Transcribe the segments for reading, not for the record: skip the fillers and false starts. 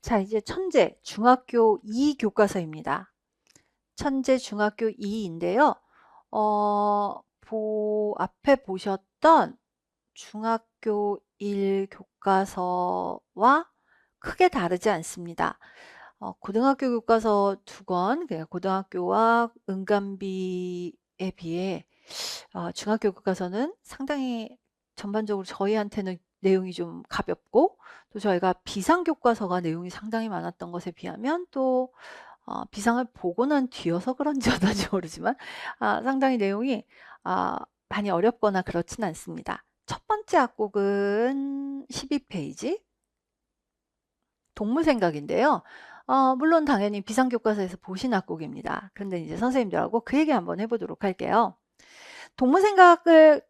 자, 이제 천재 중학교 2 교과서입니다. 천재 중학교 2인데요. 앞에 보셨던 중학교 1 교과서와 크게 다르지 않습니다. 고등학교 교과서 2권, 고등학교와 은간비에 비해 중학교 교과서는 상당히 전반적으로 저희한테는 내용이 좀 가볍고, 또 저희가 비상교과서가 내용이 상당히 많았던 것에 비하면 또 비상을 보고 난 뒤여서 그런지 어떤지 모르지만 상당히 내용이 많이 어렵거나 그렇진 않습니다. 첫 번째 악곡은 12페이지 동물생각인데요. 물론 당연히 비상교과서에서 보신 악곡입니다. 그런데 이제 선생님들하고 그 얘기 한번 해보도록 할게요. 동물생각을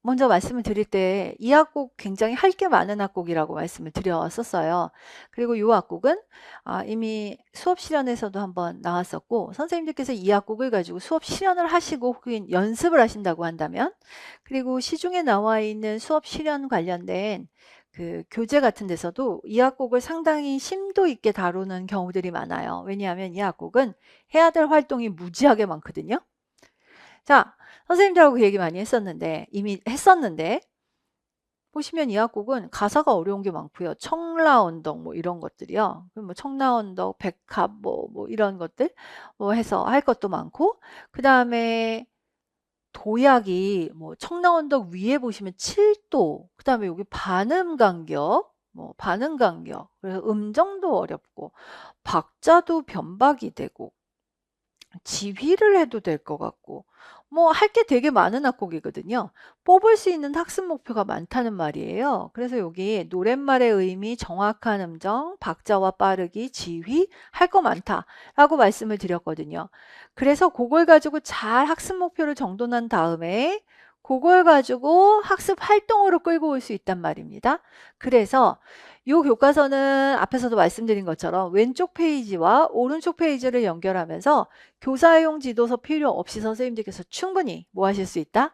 먼저 말씀을 드릴 때 이 악곡 굉장히 할 게 많은 악곡이라고 말씀을 드렸었어요. 그리고 이 악곡은 이미 수업 실연에서도 한번 나왔었고, 선생님들께서 이 악곡을 가지고 수업 실연을 하시고 혹은 연습을 하신다고 한다면, 그리고 시중에 나와 있는 수업 실연 관련된 교재 같은 데서도 이 악곡을 상당히 심도 있게 다루는 경우들이 많아요. 왜냐하면 이 악곡은 해야 될 활동이 무지하게 많거든요. 자, 선생님들하고 그 얘기 많이 이미 했었는데, 보시면 이 악곡은 가사가 어려운 게 많고요. 청라언덕 뭐 이런 것들이요. 뭐 청라언덕, 백합 뭐 이런 것들 해서 할 것도 많고, 그 다음에 도약이 뭐 청라언덕 위에 보시면 7도, 그 다음에 여기 반음 간격, 반음 간격, 그래서 음정도 어렵고, 박자도 변박이 되고, 지휘를 해도 될 것 같고, 할 게 되게 많은 악곡이거든요. 뽑을 수 있는 학습 목표가 많다는 말이에요. 그래서 여기 노랫말의 의미, 정확한 음정, 박자와 빠르기, 지휘, 할 거 많다라고 말씀을 드렸거든요. 그래서 그걸 가지고 잘 학습 목표를 정돈한 다음에 그걸 가지고 학습 활동으로 끌고 올 수 있단 말입니다. 그래서 이 교과서는 앞에서도 말씀드린 것처럼 왼쪽 페이지와 오른쪽 페이지를 연결하면서 교사용 지도서 필요 없이 선생님들께서 충분히 뭐 하실 수 있다?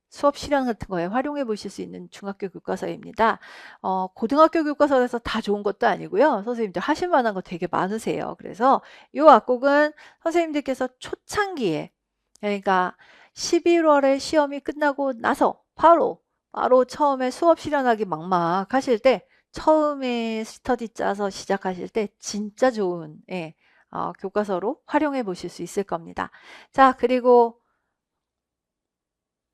수업 실현 같은 거에 활용해 보실 수 있는 중학교 교과서입니다. 고등학교 교과서에서 다 좋은 것도 아니고요. 선생님들 하실 만한 거 되게 많으세요. 그래서 이 악곡은 선생님들께서 초창기에, 그러니까 11월에 시험이 끝나고 나서 바로 처음에 수업 실현하기 막막하실 때, 처음에 스터디 짜서 시작하실 때 진짜 좋은 교과서로 활용해 보실 수 있을 겁니다. 자, 그리고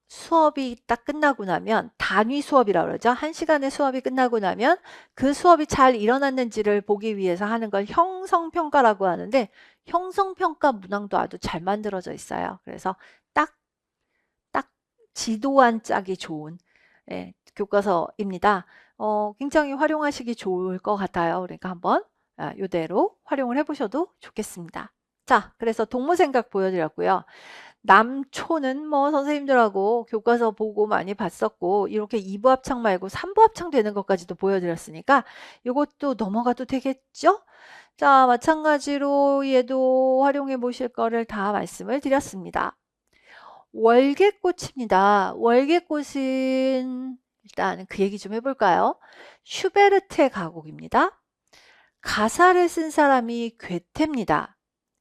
수업이 딱 끝나고 나면 단위 수업이라고 그러죠. 1시간의 수업이 끝나고 나면 그 수업이 잘 일어났는지를 보기 위해서 하는 걸 형성평가라고 하는데, 형성평가 문항도 아주 잘 만들어져 있어요. 그래서 딱 지도안 짜기 좋은 교과서입니다. 굉장히 활용하시기 좋을 것 같아요. 그러니까 한번 이대로 활용을 해보셔도 좋겠습니다. 자, 그래서 동물생각 보여드렸고요. 남초는 선생님들하고 교과서 보고 많이 봤었고, 이렇게 2부 합창 말고 3부 합창 되는 것까지도 보여드렸으니까 이것도 넘어가도 되겠죠? 자, 마찬가지로 얘도 활용해 보실 거를 다 말씀을 드렸습니다. 월계꽃입니다. 월계꽃은 일단 그 얘기 좀 해볼까요? 슈베르트의 가곡입니다. 가사를 쓴 사람이 괴테입니다.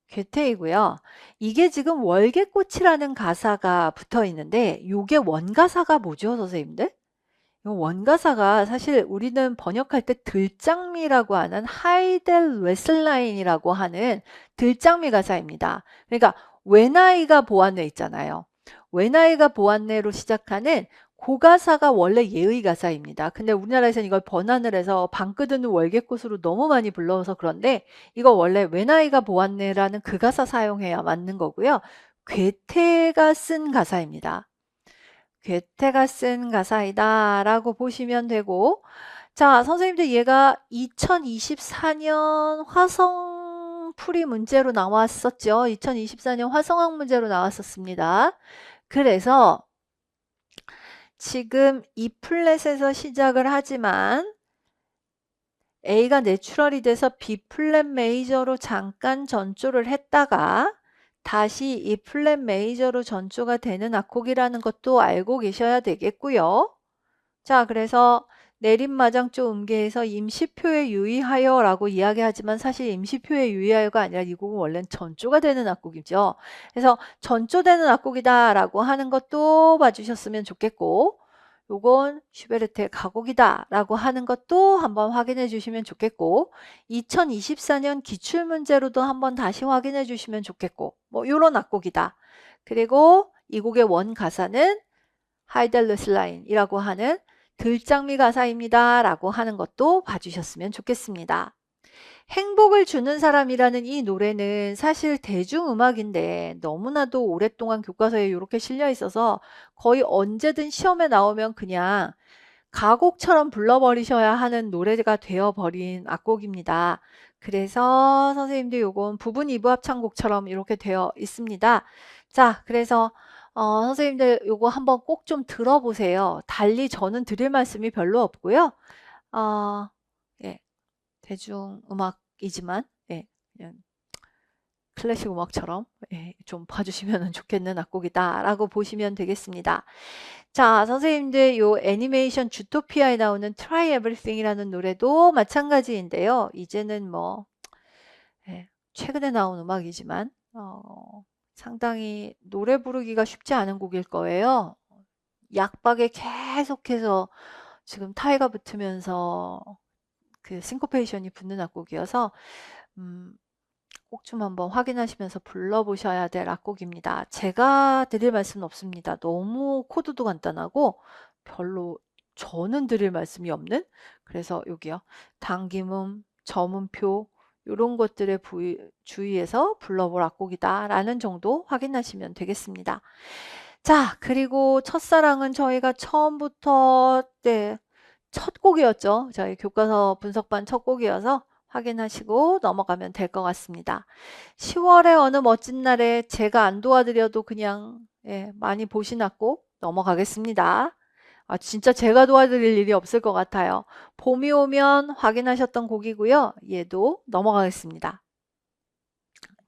괴테이고요. 이게 지금 월계꽃이라는 가사가 붙어 있는데, 이게 원가사가 뭐죠, 선생님들? 이 원가사가 사실 우리는 번역할 때 들장미라고 하는 하이델 웨슬라인이라고 하는 들장미 가사입니다. 그러니까 웬아이가 보았네 있잖아요. 웬아이가 보았네로 시작하는 그 가사가 원래 예의 가사입니다. 근데 우리나라에서는 이걸 번안을 해서 방끄드는 월계꽃으로 너무 많이 불러서 그런데, 이거 원래 웬아이가 보았네라는 그 가사 사용해야 맞는 거고요. 괴테가 쓴 가사입니다. 괴테가 쓴 가사이다 라고 보시면 되고, 자, 선생님들 얘가 2024년 화성풀이 문제로 나왔었죠. 2024년 화성학 문제로 나왔었습니다. 그래서 지금 E 플랫에서 시작을 하지만 A가 내추럴이 돼서 B 플랫 메이저로 잠깐 전조를 했다가 다시 E 플랫 메이저로 전조가 되는 악곡이라는 것도 알고 계셔야 되겠고요. 자, 그래서 내림마장조 음계에서 임시표에 유의하여 라고 이야기하지만 사실 임시표에 유의하여가 아니라 이 곡은 원래는 전조가 되는 악곡이죠. 그래서 전조되는 악곡이다 라고 하는 것도 봐주셨으면 좋겠고, 요건 슈베르트의 가곡이다 라고 하는 것도 한번 확인해 주시면 좋겠고, 2024년 기출문제로도 한번 다시 확인해 주시면 좋겠고, 뭐 요런 악곡이다. 그리고 이 곡의 원 가사는 하이델르슬라인이라고 하는 들장미 가사입니다 라고 하는 것도 봐주셨으면 좋겠습니다. 행복을 주는 사람이라는 이 노래는 사실 대중음악인데 너무나도 오랫동안 교과서에 이렇게 실려 있어서 거의 언제든 시험에 나오면 그냥 가곡처럼 불러버리셔야 하는 노래가 되어버린 악곡입니다. 그래서 선생님들 요건 부분 2부 합창곡처럼 이렇게 되어 있습니다. 자, 그래서 선생님들 요거 한번 꼭 좀 들어보세요. 달리 저는 드릴 말씀이 별로 없고요. 예, 대중음악이지만 예, 그냥 클래식 음악처럼 예, 좀 봐주시면 좋겠는 악곡이다 라고 보시면 되겠습니다. 자, 선생님들 요 애니메이션 주토피아에 나오는 Try Everything이라는 노래도 마찬가지인데요. 이제는 뭐 예, 최근에 나온 음악이지만 상당히 노래 부르기가 쉽지 않은 곡일 거예요. 약박에 계속해서 지금 타이가 붙으면서 그 싱코페이션이 붙는 악곡이어서 꼭 좀 한번 확인하시면서 불러보셔야 될 악곡입니다. 제가 드릴 말씀은 없습니다. 너무 코드도 간단하고 별로 저는 드릴 말씀이 없는, 그래서 여기요. 당김음, 점음표 이런 것들에 주의해서 불러볼 악곡이다 라는 정도 확인하시면 되겠습니다. 자, 그리고 첫사랑은 저희가 처음부터 첫 곡이었죠. 저희 교과서 분석반 첫 곡이어서 확인하시고 넘어가면 될 것 같습니다. 10월의 어느 멋진 날에 제가 안 도와드려도 그냥 많이 보신 악곡 넘어가겠습니다. 진짜 제가 도와드릴 일이 없을 것 같아요. 봄이 오면 확인하셨던 곡이고요. 얘도 넘어가겠습니다.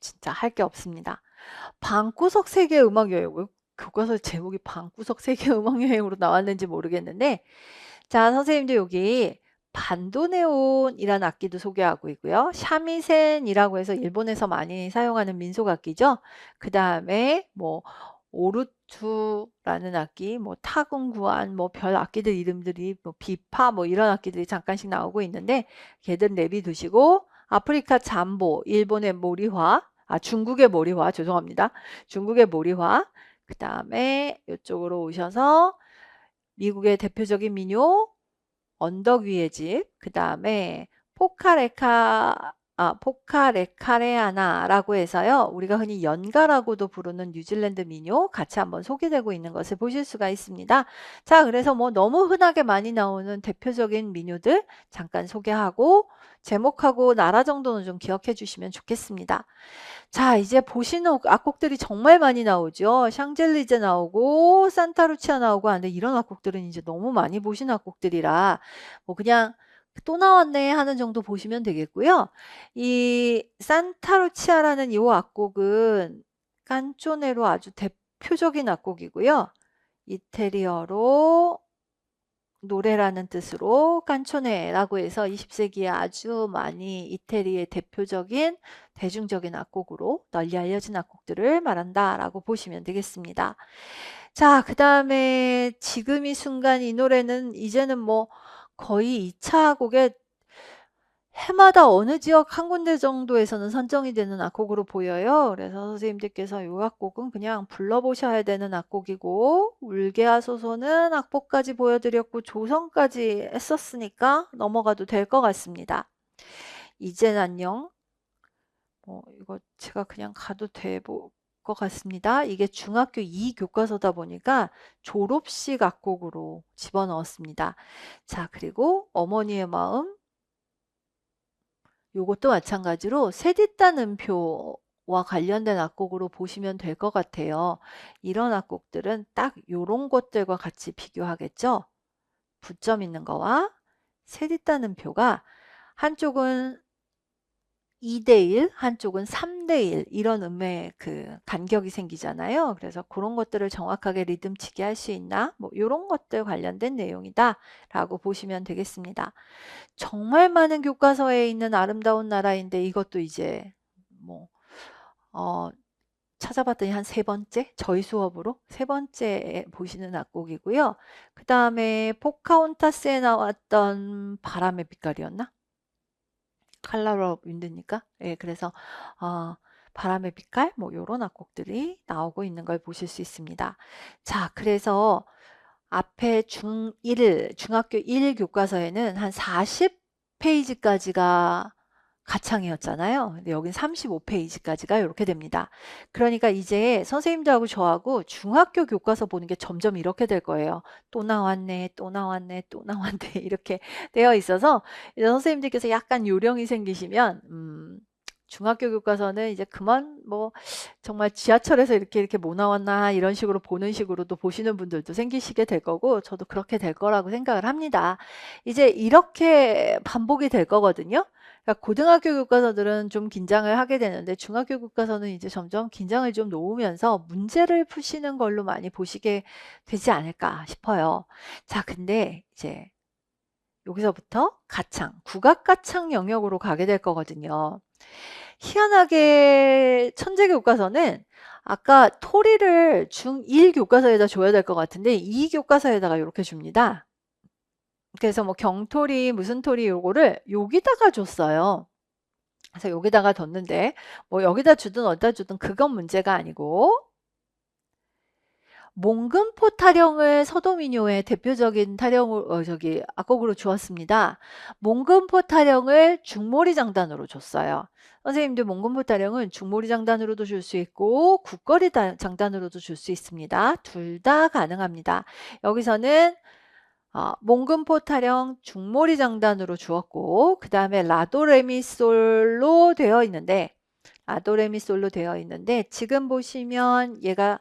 진짜 할 게 없습니다. 방구석 세계 음악여행, 교과서 제목이 방구석 세계 음악여행으로 나왔는지 모르겠는데, 자, 선생님들 여기 반도네온이라는 악기도 소개하고 있고요. 샤미센이라고 해서 일본에서 많이 사용하는 민속 악기죠. 그 다음에 뭐 오르투라는 악기, 뭐 타군구안, 뭐 별 악기들 이름들이 뭐 비파 뭐 이런 악기들이 잠깐씩 나오고 있는데 걔들 내비두시고 아프리카 잠보, 일본의 모리화, 중국의 모리화, 죄송합니다. 중국의 모리화, 그 다음에 이쪽으로 오셔서 미국의 대표적인 민요 언덕 위의 집, 그 다음에 포카레카레아나라고 해서요. 우리가 흔히 연가라고도 부르는 뉴질랜드 민요 같이 한번 소개되고 있는 것을 보실 수가 있습니다. 자, 그래서 뭐 너무 흔하게 많이 나오는 대표적인 민요들 잠깐 소개하고 제목하고 나라 정도는 좀 기억해 주시면 좋겠습니다. 자, 이제 보시는 악곡들이 정말 많이 나오죠. 샹젤리제 나오고 산타루치아 나오고 하는데 이런 악곡들은 이제 너무 많이 보신 악곡들이라 뭐 그냥 또 나왔네 하는 정도 보시면 되겠고요. 이 산타루치아라는 이 악곡은 깐초네로 아주 대표적인 악곡이고요. 이태리어로 노래라는 뜻으로 깐초네라고 해서 20세기에 아주 많이 이태리의 대표적인 대중적인 악곡으로 널리 알려진 악곡들을 말한다라고 보시면 되겠습니다. 자, 그 다음에 지금 이 순간 이 노래는 이제는 뭐 거의 2차 곡에 해마다 어느 지역 한 군데 정도에서는 선정이 되는 악곡으로 보여요. 그래서 선생님들께서 이 악곡은 그냥 불러보셔야 되는 악곡이고 울게 하소서는 악보까지 보여드렸고 조성까지 했었으니까 넘어가도 될 것 같습니다. 이젠 안녕. 이거 제가 그냥 가도 될 것 같습니다. 이게 중학교 2 교과서다 보니까 졸업식 악곡으로 집어넣었습니다. 자, 그리고 어머니의 마음, 요것도 마찬가지로 세디따 음표와 관련된 악곡으로 보시면 될 것 같아요. 이런 악곡들은 딱 요런 것들과 같이 비교하겠죠. 붙점 있는 거와 세디따 음표가 한쪽은 2대1, 한쪽은 3대1 이런 음의 그 간격이 생기잖아요. 그래서 그런 것들을 정확하게 리듬치게 할 수 있나? 뭐 이런 것들 관련된 내용이다 라고 보시면 되겠습니다. 정말 많은 교과서에 있는 아름다운 나라인데 이것도 이제 뭐 찾아봤더니 한 세 번째? 저희 수업으로 세 번째 보시는 악곡이고요. 그 다음에 포카혼타스에 나왔던 바람의 빛깔이었나? 칼라 오브 윈드니까. 예, 그래서 바람의 빛깔 뭐 요런 악곡들이 나오고 있는 걸 보실 수 있습니다. 자, 그래서 앞에 중학교 1 교과서에는 한 40페이지까지가 가창이었잖아요. 근데 여긴 35페이지까지가 이렇게 됩니다. 그러니까 이제 선생님들하고 저하고 중학교 교과서 보는 게 점점 이렇게 될 거예요. 또 나왔네, 또 나왔네, 또 나왔네 이렇게 되어 있어서 이제 선생님들께서 약간 요령이 생기시면 중학교 교과서는 이제 그만 뭐 정말 지하철에서 이렇게 뭐 나왔나 이런 식으로 보는 식으로도 보시는 분들도 생기시게 될 거고 저도 그렇게 될 거라고 생각을 합니다. 이제 이렇게 반복이 될 거거든요. 그러니까 고등학교 교과서들은 좀 긴장을 하게 되는데 중학교 교과서는 이제 점점 긴장을 좀 놓으면서 문제를 푸시는 걸로 많이 보시게 되지 않을까 싶어요. 자, 근데 이제 여기서부터 가창, 국악가창 영역으로 가게 될 거거든요. 희한하게 천재 교과서는 아까 토리를 중1 교과서에다 줘야 될 것 같은데 2 교과서에다가 이렇게 줍니다. 그래서 뭐 경토리 무슨 토리 요거를 여기다가 줬어요. 그래서 여기다가 뒀는데 뭐 여기다 주든 어디다 주든 그건 문제가 아니고 몽금포 타령을 서도민요의 대표적인 타령을 악곡으로 주었습니다. 몽금포 타령을 중모리 장단으로 줬어요. 선생님들 몽금포 타령은 중모리 장단으로도 줄 수 있고 국거리 장단으로도 줄 수 있습니다. 둘 다 가능합니다. 여기서는 몽금포 타령 중모리 장단으로 주었고 그 다음에 라도레미솔로 되어 있는데 라도레미솔로 되어 있는데 지금 보시면 얘가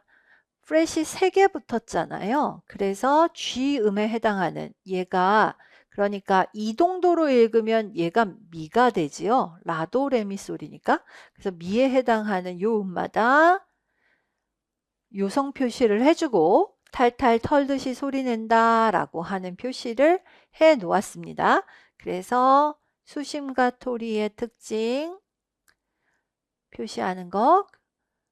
프렛이 3개 붙었잖아요. 그래서 G음에 해당하는 얘가 그러니까 이동도로 읽으면 얘가 미가 되지요. 라도레미솔이니까. 그래서 미에 해당하는 요 음마다 요성 표시를 해주고 탈탈 털듯이 소리 낸다 라고 하는 표시를 해 놓았습니다. 그래서 수심과 토리의 특징 표시하는 것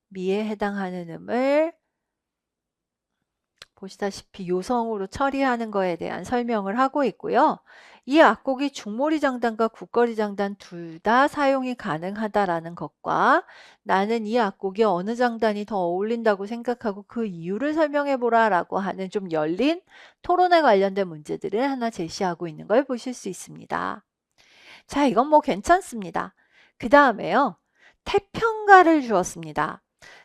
미에 해당하는 음을 보시다시피 요성으로 처리하는 거에 대한 설명을 하고 있고요. 이 악곡이 중모리 장단과 국거리 장단 둘 다 사용이 가능하다라는 것과 나는 이 악곡이 어느 장단이 더 어울린다고 생각하고 그 이유를 설명해 보라 라고 하는 좀 열린 토론에 관련된 문제들을 하나 제시하고 있는 걸 보실 수 있습니다. 자, 이건 뭐 괜찮습니다. 그 다음에요. 태평가를 주었습니다.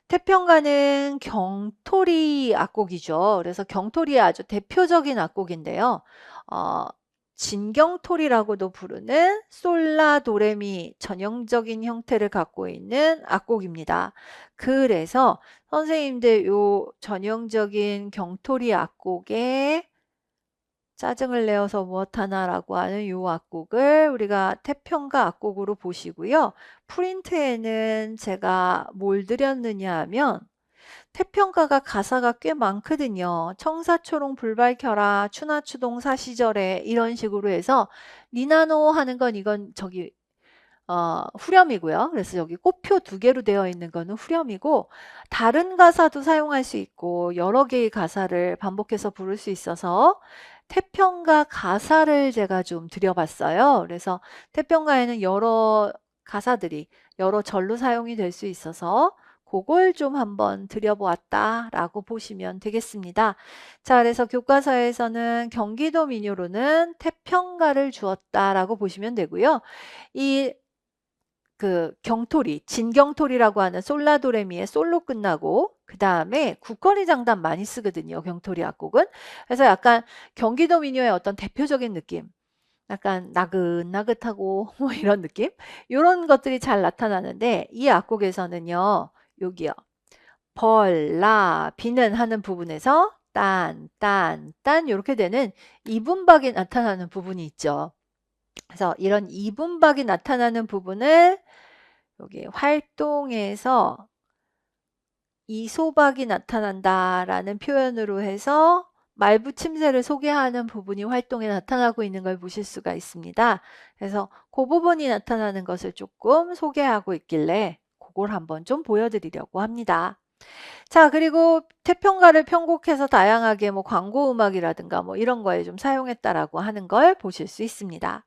태평가는 경토리 악곡이죠. 그래서 경토리의 아주 대표적인 악곡인데요. 진경토리라고도 부르는 솔라 도레미 전형적인 형태를 갖고 있는 악곡입니다. 그래서 선생님들 요 전형적인 경토리 악곡에 짜증을 내어서 무엇하나라고 하는 요 악곡을 우리가 태평가 악곡으로 보시고요. 프린트에는 제가 뭘 드렸느냐 하면 태평가가 가사가 꽤 많거든요. 청사초롱 불 밝혀라 추나추동 사시절에 이런 식으로 해서 니나노 하는 건 이건 저기 후렴이고요. 그래서 여기 꽃표 2개로 되어 있는 거는 후렴이고 다른 가사도 사용할 수 있고 여러 개의 가사를 반복해서 부를 수 있어서 태평가 가사를 제가 좀 드려봤어요. 그래서 태평가에는 여러 가사들이 여러 절로 사용이 될 수 있어서 그걸 좀 한번 드려보았다라고 보시면 되겠습니다. 자, 그래서 교과서에서는 경기도 민요로는 태평가를 주었다라고 보시면 되고요. 이 경토리, 진경토리라고 하는 솔라도레미의 솔로 끝나고 그 다음에 국거리 장단 많이 쓰거든요. 경토리 악곡은. 그래서 약간 경기도 민요의 어떤 대표적인 느낌. 약간 나긋나긋하고 뭐 이런 느낌? 이런 것들이 잘 나타나는데 이 악곡에서는요. 여기요. 비는 하는 부분에서 딴 이렇게 되는 이분박이 나타나는 부분이 있죠. 그래서 이런 이분박이 나타나는 부분을 여기 활동에서 이소박이 나타난다라는 표현으로 해서 말붙임새를 소개하는 부분이 활동에 나타나고 있는 걸 보실 수가 있습니다. 그래서 그 부분이 나타나는 것을 조금 소개하고 있길래 그걸 한번 좀 보여드리려고 합니다. 자, 그리고 태평가를 편곡해서 다양하게 뭐 광고 음악이라든가 뭐 이런 거에 좀 사용했다라고 하는 걸 보실 수 있습니다.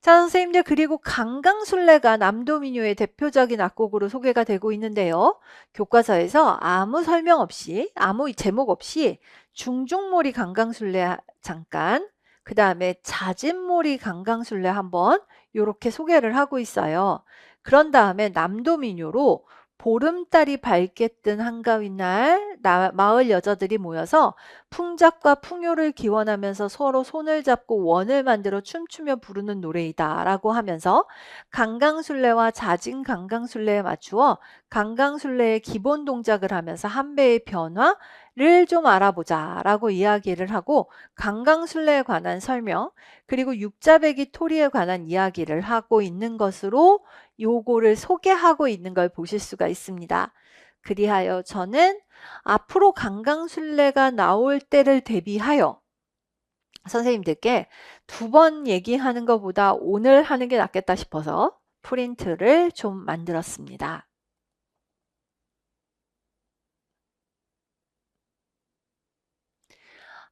자, 선생님들, 그리고 강강술래가 남도민요의 대표적인 악곡으로 소개가 되고 있는데요. 교과서에서 아무 설명 없이, 아무 제목 없이 중중몰이 강강술래 잠깐, 그 다음에 자진몰이 강강술래 한번 이렇게 소개를 하고 있어요. 그런 다음에 남도민요로 보름달이 밝게 뜬 한가위 날 마을 여자들이 모여서 풍작과 풍요를 기원하면서 서로 손을 잡고 원을 만들어 춤추며 부르는 노래이다 라고 하면서 강강술래와 자진 강강술래에 맞추어 강강술래의 기본 동작을 하면서 한배의 변화를 좀 알아보자 라고 이야기를 하고 강강술래에 관한 설명 그리고 육자배기 토리에 관한 이야기를 하고 있는 것으로 요거를 소개하고 있는 걸 보실 수가 있습니다. 그리하여 저는 앞으로 강강술래가 나올 때를 대비하여 선생님들께 2번 얘기하는 것보다 오늘 하는 게 낫겠다 싶어서 프린트를 좀 만들었습니다.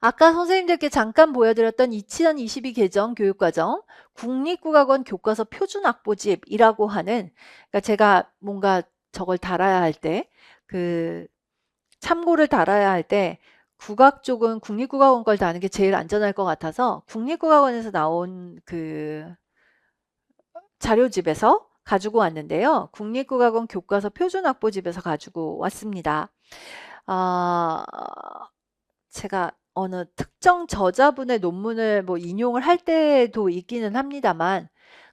아까 선생님들께 잠깐 보여드렸던 2022 개정 교육과정 국립국악원 교과서 표준악보집이라고 하는, 그러니까 제가 뭔가 저걸 달아야 할 때, 참고를 달아야 할 때 국악 쪽은 국립국악원 걸 다는 게 제일 안전할 것 같아서 국립국악원에서 나온 자료집에서 가지고 왔는데요. 국립국악원 교과서 표준악보집에서 가지고 왔습니다. 제가 어느 특정 저자분의 논문을 뭐 인용을 할 때도 있기는 합니다만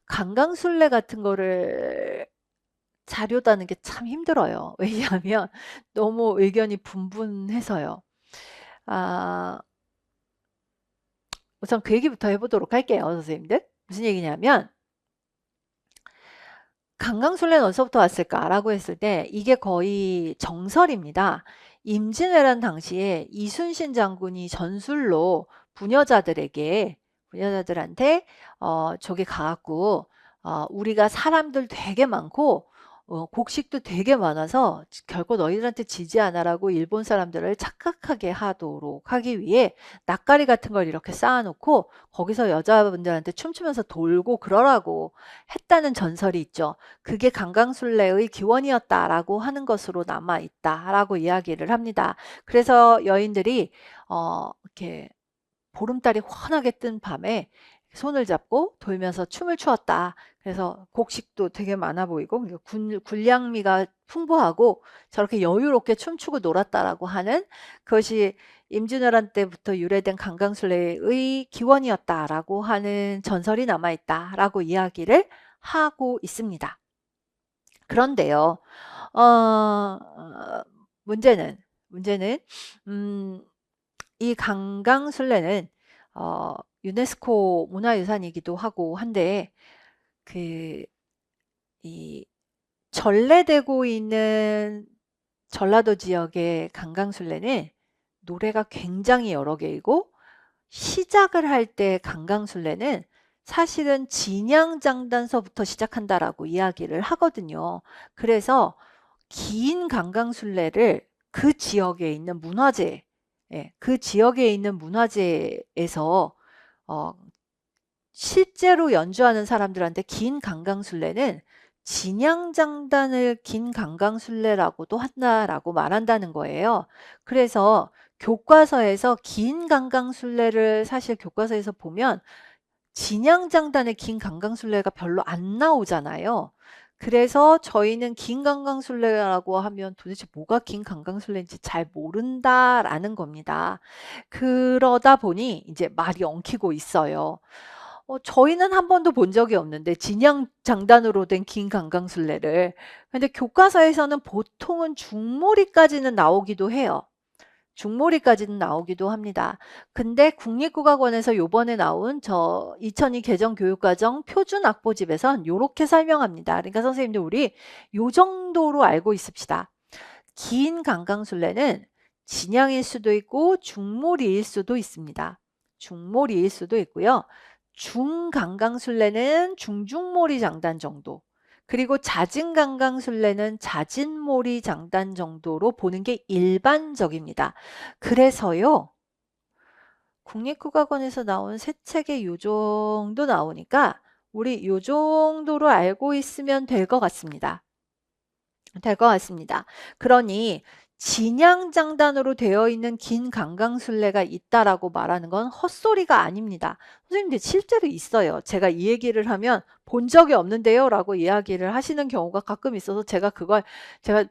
강강술래 같은 거를 자료 따는 게 참 힘들어요. 왜냐하면 너무 의견이 분분해서요. 우선 그 얘기부터 해보도록 할게요, 선생님들. 무슨 얘기냐면 강강술래는 어디서부터 왔을까라고 했을 때 이게 거의 정설입니다. 임진왜란 당시에 이순신 장군이 전술로 부녀자들한테 저기 가갖고 우리가 사람들 되게 많고 곡식도 되게 많아서 결코 너희들한테 지지 않아라고 일본 사람들을 착각하게 하도록 하기 위해 낯가리 같은 걸 이렇게 쌓아놓고 거기서 여자분들한테 춤추면서 돌고 그러라고 했다는 전설이 있죠. 그게 강강술래의 기원이었다라고 하는 것으로 남아있다라고 이야기를 합니다. 그래서 여인들이 이렇게 보름달이 환하게 뜬 밤에 손을 잡고 돌면서 춤을 추었다. 그래서 곡식도 되게 많아 보이고 군량미가 풍부하고 저렇게 여유롭게 춤추고 놀았다라고 하는 그것이 임진왜란 때부터 유래된 강강술래의 기원이었다라고 하는 전설이 남아있다라고 이야기를 하고 있습니다. 그런데요, 문제는 이 강강술래는 유네스코 문화유산이기도 하고 한데 이 전래되고 있는 전라도 지역의 강강술래는 노래가 굉장히 여러 개이고 시작을 할 때 강강술래는 사실은 진양장단서부터 시작한다라고 이야기를 하거든요. 그래서 긴 강강술래를 그 지역에 있는 문화재, 그 지역에 있는 문화재에서 실제로 연주하는 사람들한테 긴 강강술래는 진양장단을 긴 강강술래라고도 한다라고 말한다는 거예요. 그래서 교과서에서 긴 강강술래를 사실 교과서에서 보면 진양장단의 긴 강강술래가 별로 안 나오잖아요. 그래서 저희는 긴 강강술래라고 하면 도대체 뭐가 긴 강강술래인지 잘 모른다라는 겁니다. 그러다 보니 이제 말이 엉키고 있어요. 저희는 한 번도 본 적이 없는데 진양장단으로 된 긴 강강술래를. 근데 교과서에서는 보통은 중몰이까지는 나오기도 해요. 중모리까지는 나오기도 합니다. 근데 국립국악원에서 요번에 나온 저 2002 개정 교육과정 표준 악보집에선 요렇게 설명합니다. 그러니까 선생님들 우리 요 정도로 알고 있읍시다. 긴 강강술래는 진양일 수도 있고 중모리일 수도 있습니다. 중모리일 수도 있고요. 중강강술래는 중중모리 장단 정도, 그리고 잦은강강술래는 잦은모리 장단 정도로 보는 게 일반적입니다. 그래서요, 국립국악원에서 나온 새 책에 요 정도 나오니까 우리 요 정도로 알고 있으면 될 것 같습니다. 될 것 같습니다. 그러니 진양장단으로 되어 있는 긴 강강술래가 있다라고 말하는 건 헛소리가 아닙니다. 선생님들 실제로 있어요. 제가 이 얘기를 하면 본 적이 없는데요 라고 이야기를 하시는 경우가 가끔 있어서 제가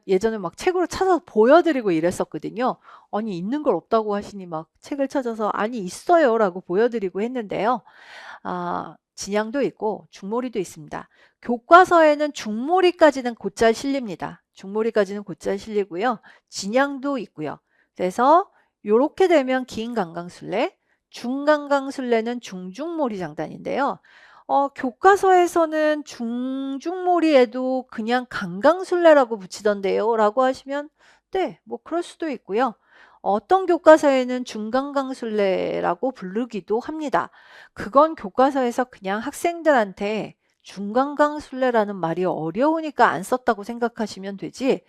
예전에 막 책으로 찾아서 보여드리고 이랬었거든요. 아니 있는 걸 없다고 하시니 막 책을 찾아서 아니 있어요 라고 보여드리고 했는데요. 진양도 있고 중모리도 있습니다. 교과서에는 중모리까지는 곧잘 실립니다. 중모리까지는 곧잘 실리고요. 진양도 있고요. 그래서 이렇게 되면 긴 강강술래, 중강강술래는 중중모리 장단인데요. 교과서에서는 중중모리에도 그냥 강강술래라고 붙이던데요 라고 하시면 네, 뭐 그럴 수도 있고요. 어떤 교과서에는 중강강술래라고 부르기도 합니다. 그건 교과서에서 그냥 학생들한테 중강강술래라는 말이 어려우니까 안 썼다고 생각하시면 되지,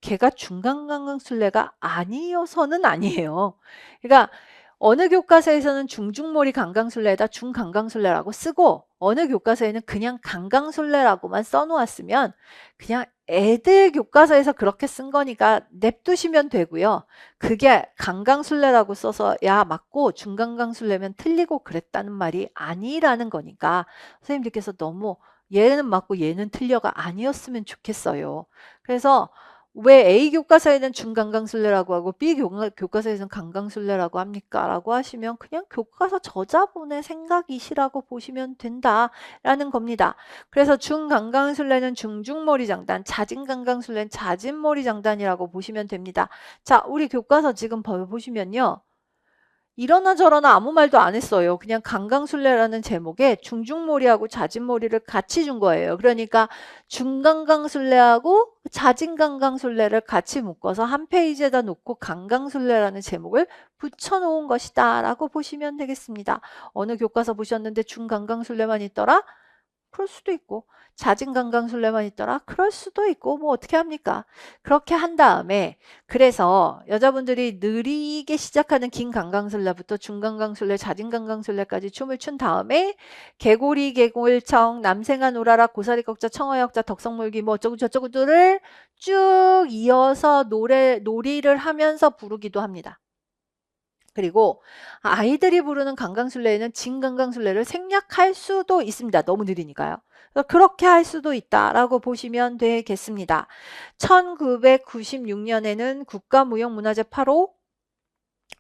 걔가 중강강술래가 아니어서는 아니에요. 그러니까 어느 교과서에서는 중중모리 강강술래에다 중강강술래라고 쓰고 어느 교과서에는 그냥 강강술래라고만 써놓았으면 그냥 애들 교과서에서 그렇게 쓴 거니까 냅두시면 되고요. 그게 강강술래라고 써서 야 맞고 중강강술래면 틀리고 그랬다는 말이 아니라는 거니까 선생님들께서 너무 얘는 맞고 얘는 틀려가 아니었으면 좋겠어요. 그래서 왜 A 교과서에는 중강강술래라고 하고 B 교과서에는 강강술래라고 합니까? 라고 하시면 그냥 교과서 저자분의 생각이시라고 보시면 된다라는 겁니다. 그래서 중강강술래는 중중모리 장단, 잦은강강술래는 잦은모리 장단이라고 보시면 됩니다. 자, 우리 교과서 지금 보시면요. 이러나 저러나 아무 말도 안 했어요. 그냥 강강술래라는 제목에 중중모리하고 잦은모리를 같이 준 거예요. 그러니까 중강강술래하고 잦은강강술래를 같이 묶어서 한 페이지에다 놓고 강강술래라는 제목을 붙여놓은 것이다 라고 보시면 되겠습니다. 어느 교과서 보셨는데 중강강술래만 있더라? 그럴 수도 있고 잦은강강술래만 있더라? 그럴 수도 있고 뭐 어떻게 합니까? 그렇게 한 다음에 그래서 여자분들이 느리게 시작하는 긴 강강술래부터 중강강술래, 잦은강강술래까지 춤을 춘 다음에 개고리, 개골청, 남생아 놀아라, 고사리 꺾자, 청어역자, 덕성물기 뭐 어쩌고 저쩌고들을 쭉 이어서 놀이를 하면서 부르기도 합니다. 그리고 아이들이 부르는 강강술래에는 진강강술래를 생략할 수도 있습니다. 너무 느리니까요. 그렇게 할 수도 있다라고 보시면 되겠습니다. 1996년에는 국가무형문화재 8호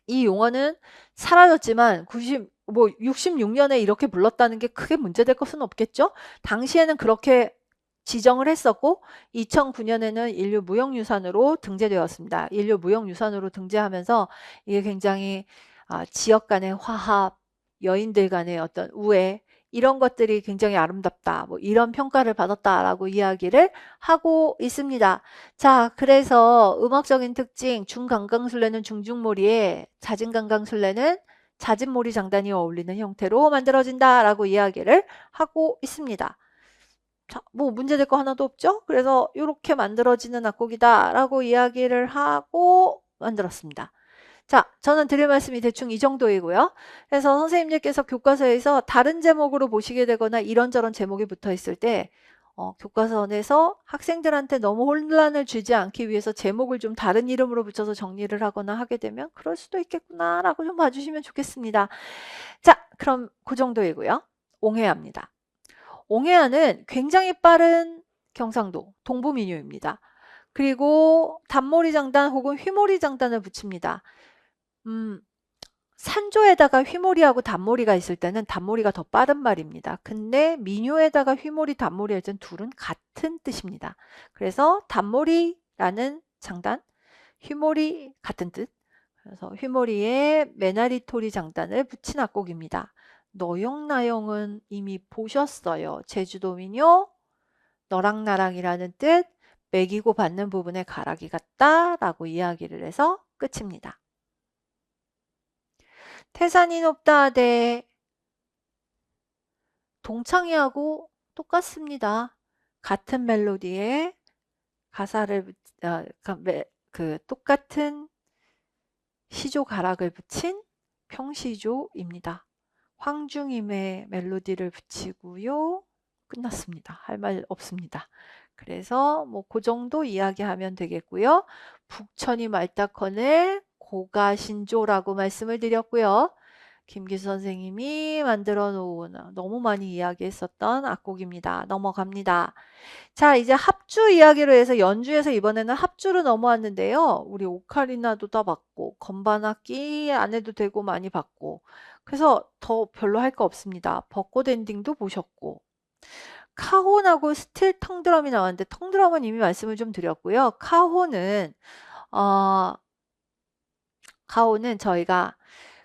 이 용어는 사라졌지만 66년에 이렇게 불렀다는 게 크게 문제될 것은 없겠죠? 당시에는 그렇게 지정을 했었고 2009년에는 인류무형유산으로 등재되었습니다. 인류무형유산으로 등재하면서 이게 굉장히 지역 간의 화합, 여인들 간의 어떤 우애 이런 것들이 굉장히 아름답다. 뭐 이런 평가를 받았다라고 이야기를 하고 있습니다. 자, 그래서 음악적인 특징 중강강술래는 중중모리에 잦은강강술래는 잦은모리 장단이 어울리는 형태로 만들어진다라고 이야기를 하고 있습니다. 자, 뭐 문제될 거 하나도 없죠? 그래서 이렇게 만들어지는 악곡이다라고 이야기를 하고 만들었습니다. 자, 저는 드릴 말씀이 대충 이 정도이고요. 그래서 선생님들께서 교과서에서 다른 제목으로 보시게 되거나 이런저런 제목이 붙어 있을 때 교과서에서 학생들한테 너무 혼란을 주지 않기 위해서 제목을 좀 다른 이름으로 붙여서 정리를 하거나 하게 되면 그럴 수도 있겠구나라고 좀 봐주시면 좋겠습니다. 자, 그럼 그 정도이고요. 옹해합니다. 옹해안은 굉장히 빠른 경상도 동부민요입니다. 그리고 단모리 장단 혹은 휘모리 장단을 붙입니다. 산조에다가 휘모리하고 단모리가 있을 때는 단모리가 더 빠른 말입니다. 근데 민요에다가 휘모리, 단모리 할 때는 둘은 같은 뜻입니다. 그래서 단모리라는 장단, 휘모리 같은 뜻, 그래서 휘몰이에 메나리토리 장단을 붙인 악곡입니다. 너영나영은 이미 보셨어요. 제주도 민요 너랑 나랑이라는 뜻, 매기고 받는 부분에 가락이 같다 라고 이야기를 해서 끝입니다. 태산이 높다 하되 동창이하고 똑같습니다. 같은 멜로디에 가사를 똑같은 시조 가락을 붙인 평시조입니다. 황중임의 멜로디를 붙이고요. 끝났습니다. 할 말 없습니다. 그래서 뭐 그 정도 이야기하면 되겠고요. 북천이 말다커늘 고가신조라고 말씀을 드렸고요. 김기수 선생님이 만들어 놓은 너무 많이 이야기했었던 악곡입니다. 넘어갑니다. 자, 이제 합주 이야기로 해서 연주에서 이번에는 합주로 넘어왔는데요. 우리 오카리나도 다 봤고 건반악기 안 해도 되고 많이 봤고 그래서 더 별로 할 거 없습니다. 벚꽃 엔딩도 보셨고 카혼하고 스틸 텅드럼이 나왔는데 텅드럼은 이미 말씀을 좀 드렸고요. 카혼은 저희가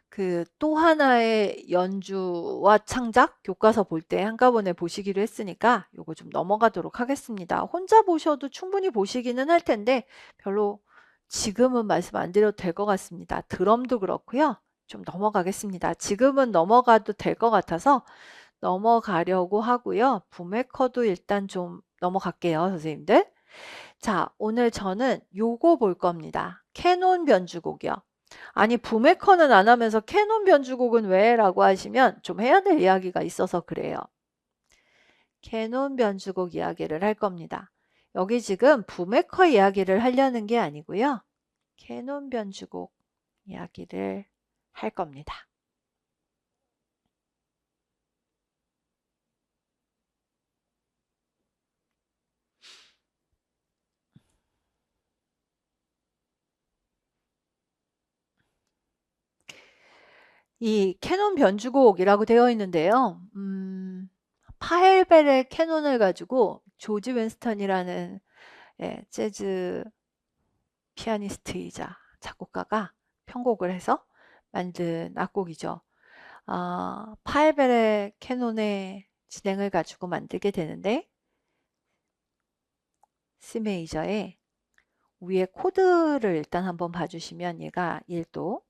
그 또 하나의 연주와 창작 교과서 볼 때 한꺼번에 보시기로 했으니까 요거 좀 넘어가도록 하겠습니다. 혼자 보셔도 충분히 보시기는 할 텐데 별로 지금은 말씀 안 드려도 될 것 같습니다. 드럼도 그렇고요. 좀 넘어가겠습니다. 지금은 넘어가도 될 것 같아서 넘어가려고 하고요. 부메커도 일단 좀 넘어갈게요, 선생님들. 자, 오늘 저는 요거 볼 겁니다. 캐논 변주곡이요. 아니 부메커는 안 하면서 캐논 변주곡은 왜? 라고 하시면 좀 해야 될 이야기가 있어서 그래요. 캐논 변주곡 이야기를 할 겁니다. 여기 지금 부메커 이야기를 하려는 게 아니고요. 캐논 변주곡 이야기를 할 겁니다. 이 캐논 변주곡이라고 되어 있는데요. 파헬벨의 캐논을 가지고 조지 윈스턴이라는 재즈 피아니스트이자 작곡가가 편곡을 해서 만든 악곡이죠. 파헬벨의 캐논의 진행을 가지고 만들게 되는데 C 메이저의 위에 코드를 일단 한번 봐주시면 얘가 1도,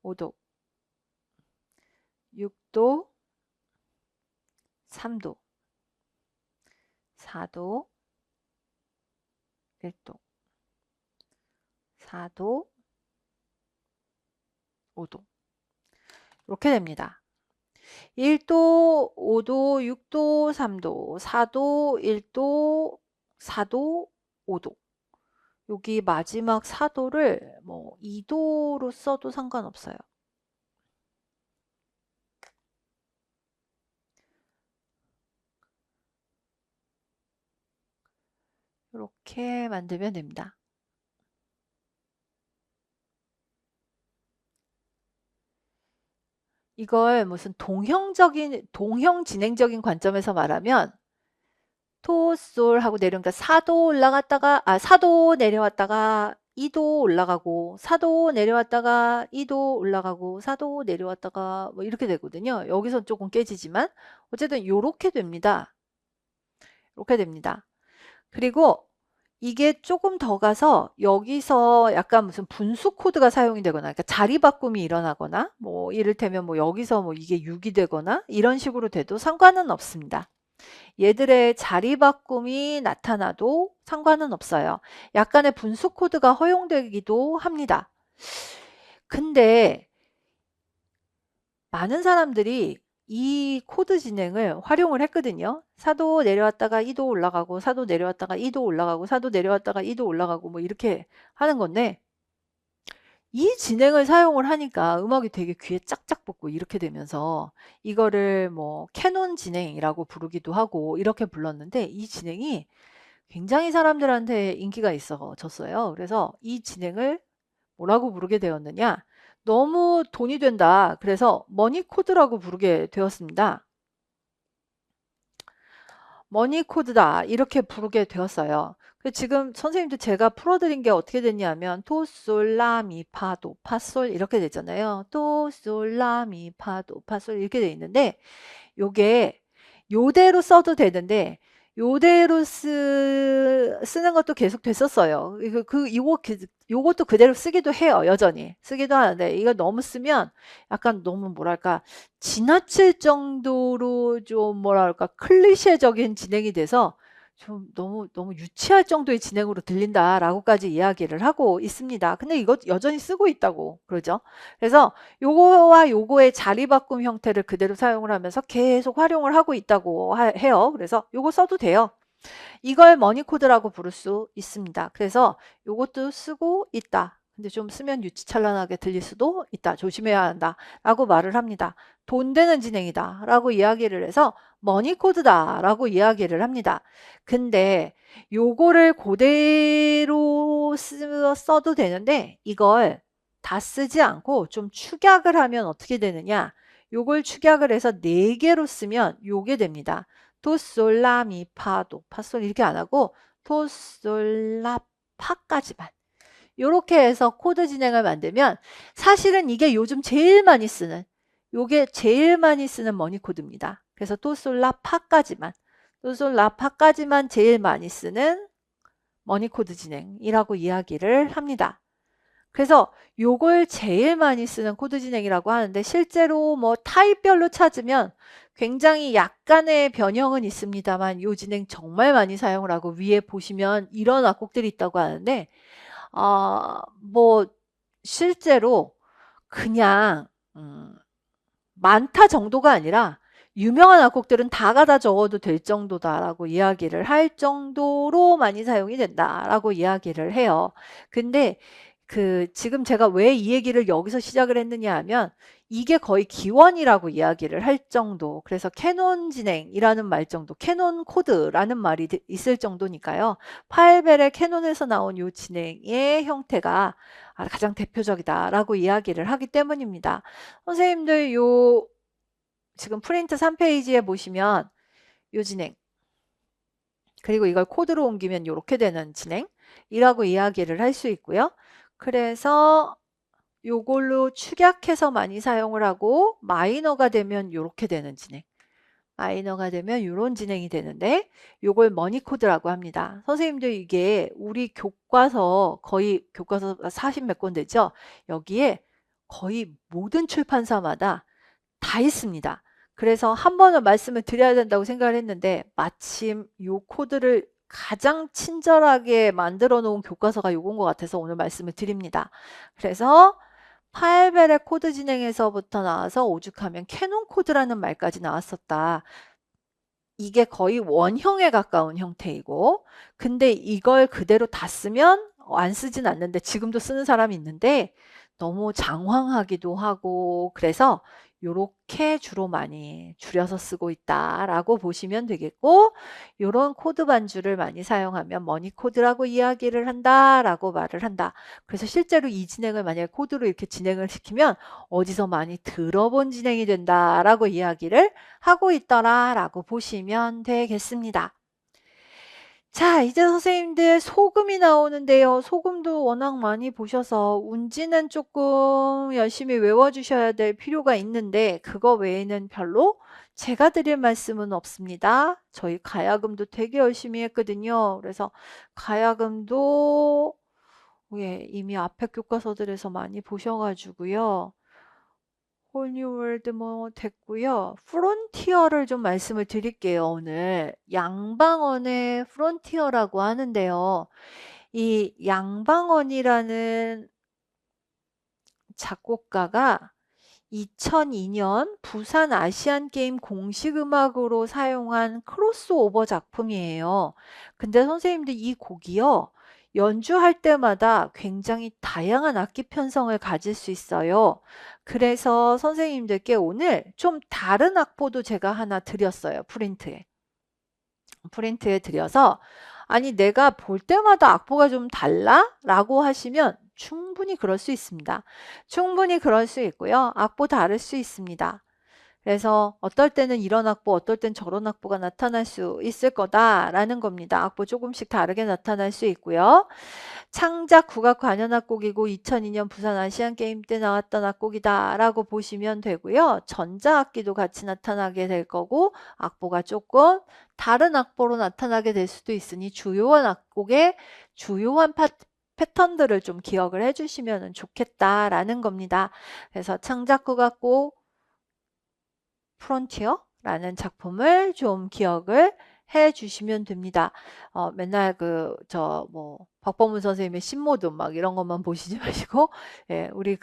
5도, 6도, 3도, 4도, 1도, 4도, 5도 이렇게 됩니다. 1도, 5도, 6도, 3도, 4도, 1도, 4도, 5도 여기 마지막 4도를 뭐 2도로 써도 상관없어요. 이렇게 만들면 됩니다. 이걸 무슨 동형 진행적인 관점에서 말하면 토, 솔 하고 내려오니까 4도 올라갔다가 4도 내려왔다가 2도 올라가고 4도 내려왔다가 2도 올라가고 4도 내려왔다가 뭐 이렇게 되거든요. 여기서 조금 깨지지만 어쨌든 요렇게 됩니다. 이렇게 됩니다. 그리고 이게 조금 더 가서 여기서 약간 무슨 분수 코드가 사용이 되거나 그러니까 자리 바꿈이 일어나거나 뭐 이를테면 뭐 여기서 뭐 이게 6이 되거나 이런 식으로 돼도 상관은 없습니다. 얘들의 자리 바꿈이 나타나도 상관은 없어요. 약간의 분수 코드가 허용되기도 합니다. 근데 많은 사람들이 이 코드 진행을 활용을 했거든요. 4도 내려왔다가 2도 올라가고 4도 내려왔다가 2도 올라가고 4도 내려왔다가 2도 올라가고 뭐 이렇게 하는 건데 이 진행을 사용을 하니까 음악이 되게 귀에 짝짝 붙고 이렇게 되면서 이거를 뭐 캐논 진행이라고 부르기도 하고 이렇게 불렀는데 이 진행이 굉장히 사람들한테 인기가 있어졌어요. 그래서 이 진행을 뭐라고 부르게 되었느냐? 너무 돈이 된다. 그래서 머니 코드라고 부르게 되었습니다. 머니 코드다 이렇게 부르게 되었어요. 지금 선생님도 제가 풀어드린 게 어떻게 됐냐면 도, 솔, 라, 미, 파, 도, 파, 솔 이렇게 됐잖아요. 도, 솔, 라, 미, 파, 도, 파, 솔 이렇게 돼 있는데 요게 요대로 써도 되는데 요대로 쓰는 것도 계속 됐었어요. 요것도 그대로 쓰기도 해요. 여전히 쓰기도 하는데 이거 너무 쓰면 약간 너무 뭐랄까 지나칠 정도로 좀 뭐랄까 클리셰적인 진행이 돼서 좀 너무 유치할 정도의 진행으로 들린다라고까지 이야기를 하고 있습니다. 근데 이거 여전히 쓰고 있다고 그러죠. 그래서 요거와 요거의 자리 바꿈 형태를 그대로 사용을 하면서 계속 활용을 하고 있다고 해요. 그래서 요거 써도 돼요. 이걸 머니코드라고 부를 수 있습니다. 그래서 요것도 쓰고 있다. 근데 좀 쓰면 유치찬란하게 들릴 수도 있다. 조심해야 한다. 라고 말을 합니다. 돈 되는 진행이다. 라고 이야기를 해서 머니코드다. 라고 이야기를 합니다. 근데 요거를 그대로 써도 되는데 이걸 다 쓰지 않고 좀 축약을 하면 어떻게 되느냐. 요걸 축약을 해서 4개로 쓰면 요게 됩니다. 도, 솔, 라, 미, 파, 도, 파, 솔 이렇게 안 하고 도, 솔, 라, 파까지만 이렇게 해서 코드 진행을 만들면 사실은 이게 요즘 제일 많이 쓰는 요게 제일 많이 쓰는 머니 코드입니다. 그래서 도, 솔, 라, 파까지만 도, 솔, 라, 파까지만 제일 많이 쓰는 머니 코드 진행이라고 이야기를 합니다. 그래서 요걸 제일 많이 쓰는 코드 진행이라고 하는데 실제로 뭐 타입별로 찾으면 굉장히 약간의 변형은 있습니다만 요 진행 정말 많이 사용을 하고 위에 보시면 이런 악곡들이 있다고 하는데 뭐 실제로 그냥 많다 정도가 아니라 유명한 악곡들은 다 갖다 적어도 될 정도다라고 이야기를 할 정도로 많이 사용이 된다라고 이야기를 해요. 근데 지금 제가 왜 이 얘기를 여기서 시작을 했느냐 하면 이게 거의 기원이라고 이야기를 할 정도, 그래서 캐논 진행이라는 말 정도, 캐논 코드라는 말이 있을 정도니까요. 파일벨의 캐논에서 나온 이 진행의 형태가 가장 대표적이다라고 이야기를 하기 때문입니다. 선생님들 지금 프린트 3페이지에 보시면 요 진행, 그리고 이걸 코드로 옮기면 이렇게 되는 진행이라고 이야기를 할 수 있고요. 그래서 요걸로 축약해서 많이 사용을 하고 마이너가 되면 이렇게 되는 진행, 마이너가 되면 이런 진행이 되는데 요걸 머니코드라고 합니다. 선생님들 이게 우리 교과서 거의 교과서 40 몇 권 되죠? 여기에 거의 모든 출판사마다 다 있습니다. 그래서 한 번은 말씀을 드려야 된다고 생각을 했는데 마침 요 코드를 가장 친절하게 만들어 놓은 교과서가 요건 것 같아서 오늘 말씀을 드립니다. 그래서 파일벨의 코드 진행에서부터 나와서 오죽하면 캐논 코드라는 말까지 나왔었다. 이게 거의 원형에 가까운 형태이고 근데 이걸 그대로 다 쓰면 안 쓰진 않는데 지금도 쓰는 사람이 있는데 너무 장황하기도 하고 그래서 요렇게 주로 많이 줄여서 쓰고 있다라고 보시면 되겠고 요런 코드 반주를 많이 사용하면 머니 코드라고 이야기를 한다라고 말을 한다. 그래서 실제로 이 진행을 만약에 코드로 이렇게 진행을 시키면 어디서 많이 들어본 진행이 된다라고 이야기를 하고 있더라라고 보시면 되겠습니다. 자, 이제 선생님들 소금이 나오는데요. 소금도 워낙 많이 보셔서 운지는 조금 열심히 외워주셔야 될 필요가 있는데 그거 외에는 별로 제가 드릴 말씀은 없습니다. 저희 가야금도 되게 열심히 했거든요. 그래서 가야금도 예, 이미 앞에 교과서들에서 많이 보셔가지고요. 홀뉴월드 뭐 됐고요. 프론티어를 좀 말씀을 드릴게요. 오늘 양방언의 프론티어라고 하는데요. 이 양방언이라는 작곡가가 2002년 부산 아시안게임 공식 음악으로 사용한 크로스오버 작품이에요. 근데 선생님들 이 곡이요. 연주할 때마다 굉장히 다양한 악기 편성을 가질 수 있어요. 그래서 선생님들께 오늘 좀 다른 악보도 제가 하나 드렸어요. 프린트에 드려서 아니 내가 볼 때마다 악보가 좀 달라? 라고 하시면 충분히 그럴 수 있습니다. 충분히 그럴 수 있고요. 악보 다를 수 있습니다. 그래서 어떨 때는 이런 악보, 어떨 땐 저런 악보가 나타날 수 있을 거다라는 겁니다. 악보 조금씩 다르게 나타날 수 있고요. 창작 국악 관현 악곡이고 2002년 부산 아시안 게임 때 나왔던 악곡이다라고 보시면 되고요. 전자악기도 같이 나타나게 될 거고 악보가 조금 다른 악보로 나타나게 될 수도 있으니 주요한 악곡의 주요한 패턴들을 좀 기억을 해주시면 좋겠다라는 겁니다. 그래서 창작 국악곡 프론티어라는 작품을 좀 기억을 해 주시면 됩니다. 맨날 박범은 선생님의 신모듬 막 이런 것만 보시지 마시고, 예, 우리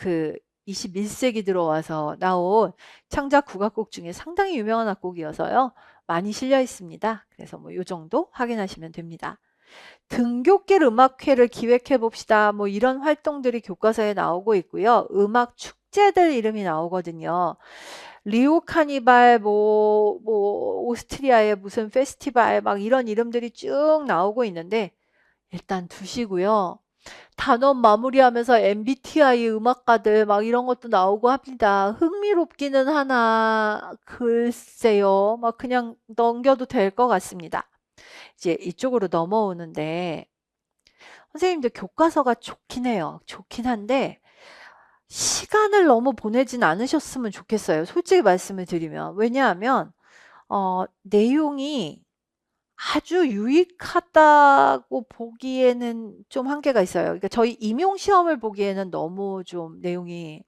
21세기 들어와서 나온 창작 국악곡 중에 상당히 유명한 악곡이어서요. 많이 실려 있습니다. 그래서 뭐 요 정도 확인하시면 됩니다. 등굣길 음악회를 기획해 봅시다. 뭐 이런 활동들이 교과서에 나오고 있고요. 음악 축제들 이름이 나오거든요. 리오 카니발, 오스트리아의 무슨 페스티벌, 막 이런 이름들이 쭉 나오고 있는데, 일단 두시고요. 단원 마무리하면서 MBTI 음악가들 막 이런 것도 나오고 합니다. 흥미롭기는 하나, 글쎄요. 막 그냥 넘겨도 될 것 같습니다. 이제 이쪽으로 넘어오는데, 선생님들 교과서가 좋긴 해요. 좋긴 한데, 시간을 너무 보내진 않으셨으면 좋겠어요. 솔직히 말씀을 드리면. 왜냐하면 내용이 아주 유익하다고 보기에는 좀 한계가 있어요. 그러니까 저희 임용 시험을 보기에는 너무 좀 내용이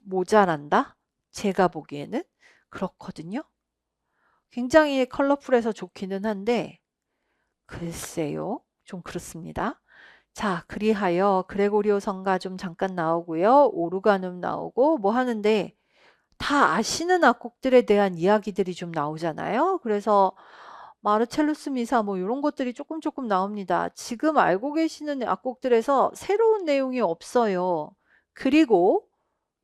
모자란다? 제가 보기에는 그렇거든요. 굉장히 컬러풀해서 좋기는 한데 글쎄요. 좀 그렇습니다. 자, 그리하여 그레고리오 성가 좀 잠깐 나오고요. 오르가눔 나오고 뭐 하는데 다 아시는 악곡들에 대한 이야기들이 좀 나오잖아요. 그래서 마르첼루스 미사 뭐 이런 것들이 조금 나옵니다. 지금 알고 계시는 악곡들에서 새로운 내용이 없어요. 그리고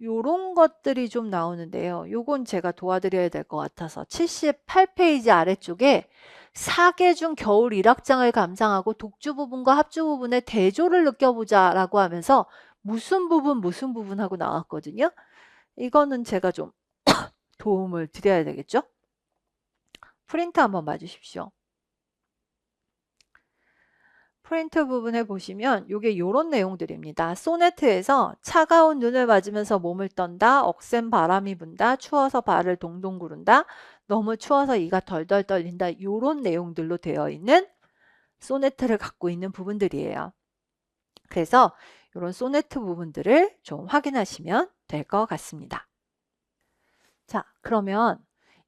요런 것들이 좀 나오는데요. 요건 제가 도와드려야 될 것 같아서 78페이지 아래쪽에 사계중 겨울 일악장을 감상하고 독주 부분과 합주 부분의 대조를 느껴보자 라고 하면서 무슨 부분 하고 나왔거든요. 이거는 제가 좀 도움을 드려야 되겠죠? 프린트 한번 봐주십시오. 프린트 부분에 보시면 이게 이런 내용들입니다. 소네트에서 차가운 눈을 맞으면서 몸을 떤다. 억센 바람이 분다. 추워서 발을 동동 구른다. 너무 추워서 이가 덜덜 떨린다. 이런 내용들로 되어 있는 소네트를 갖고 있는 부분들이에요. 그래서 이런 소네트 부분들을 좀 확인하시면 될 것 같습니다. 자, 그러면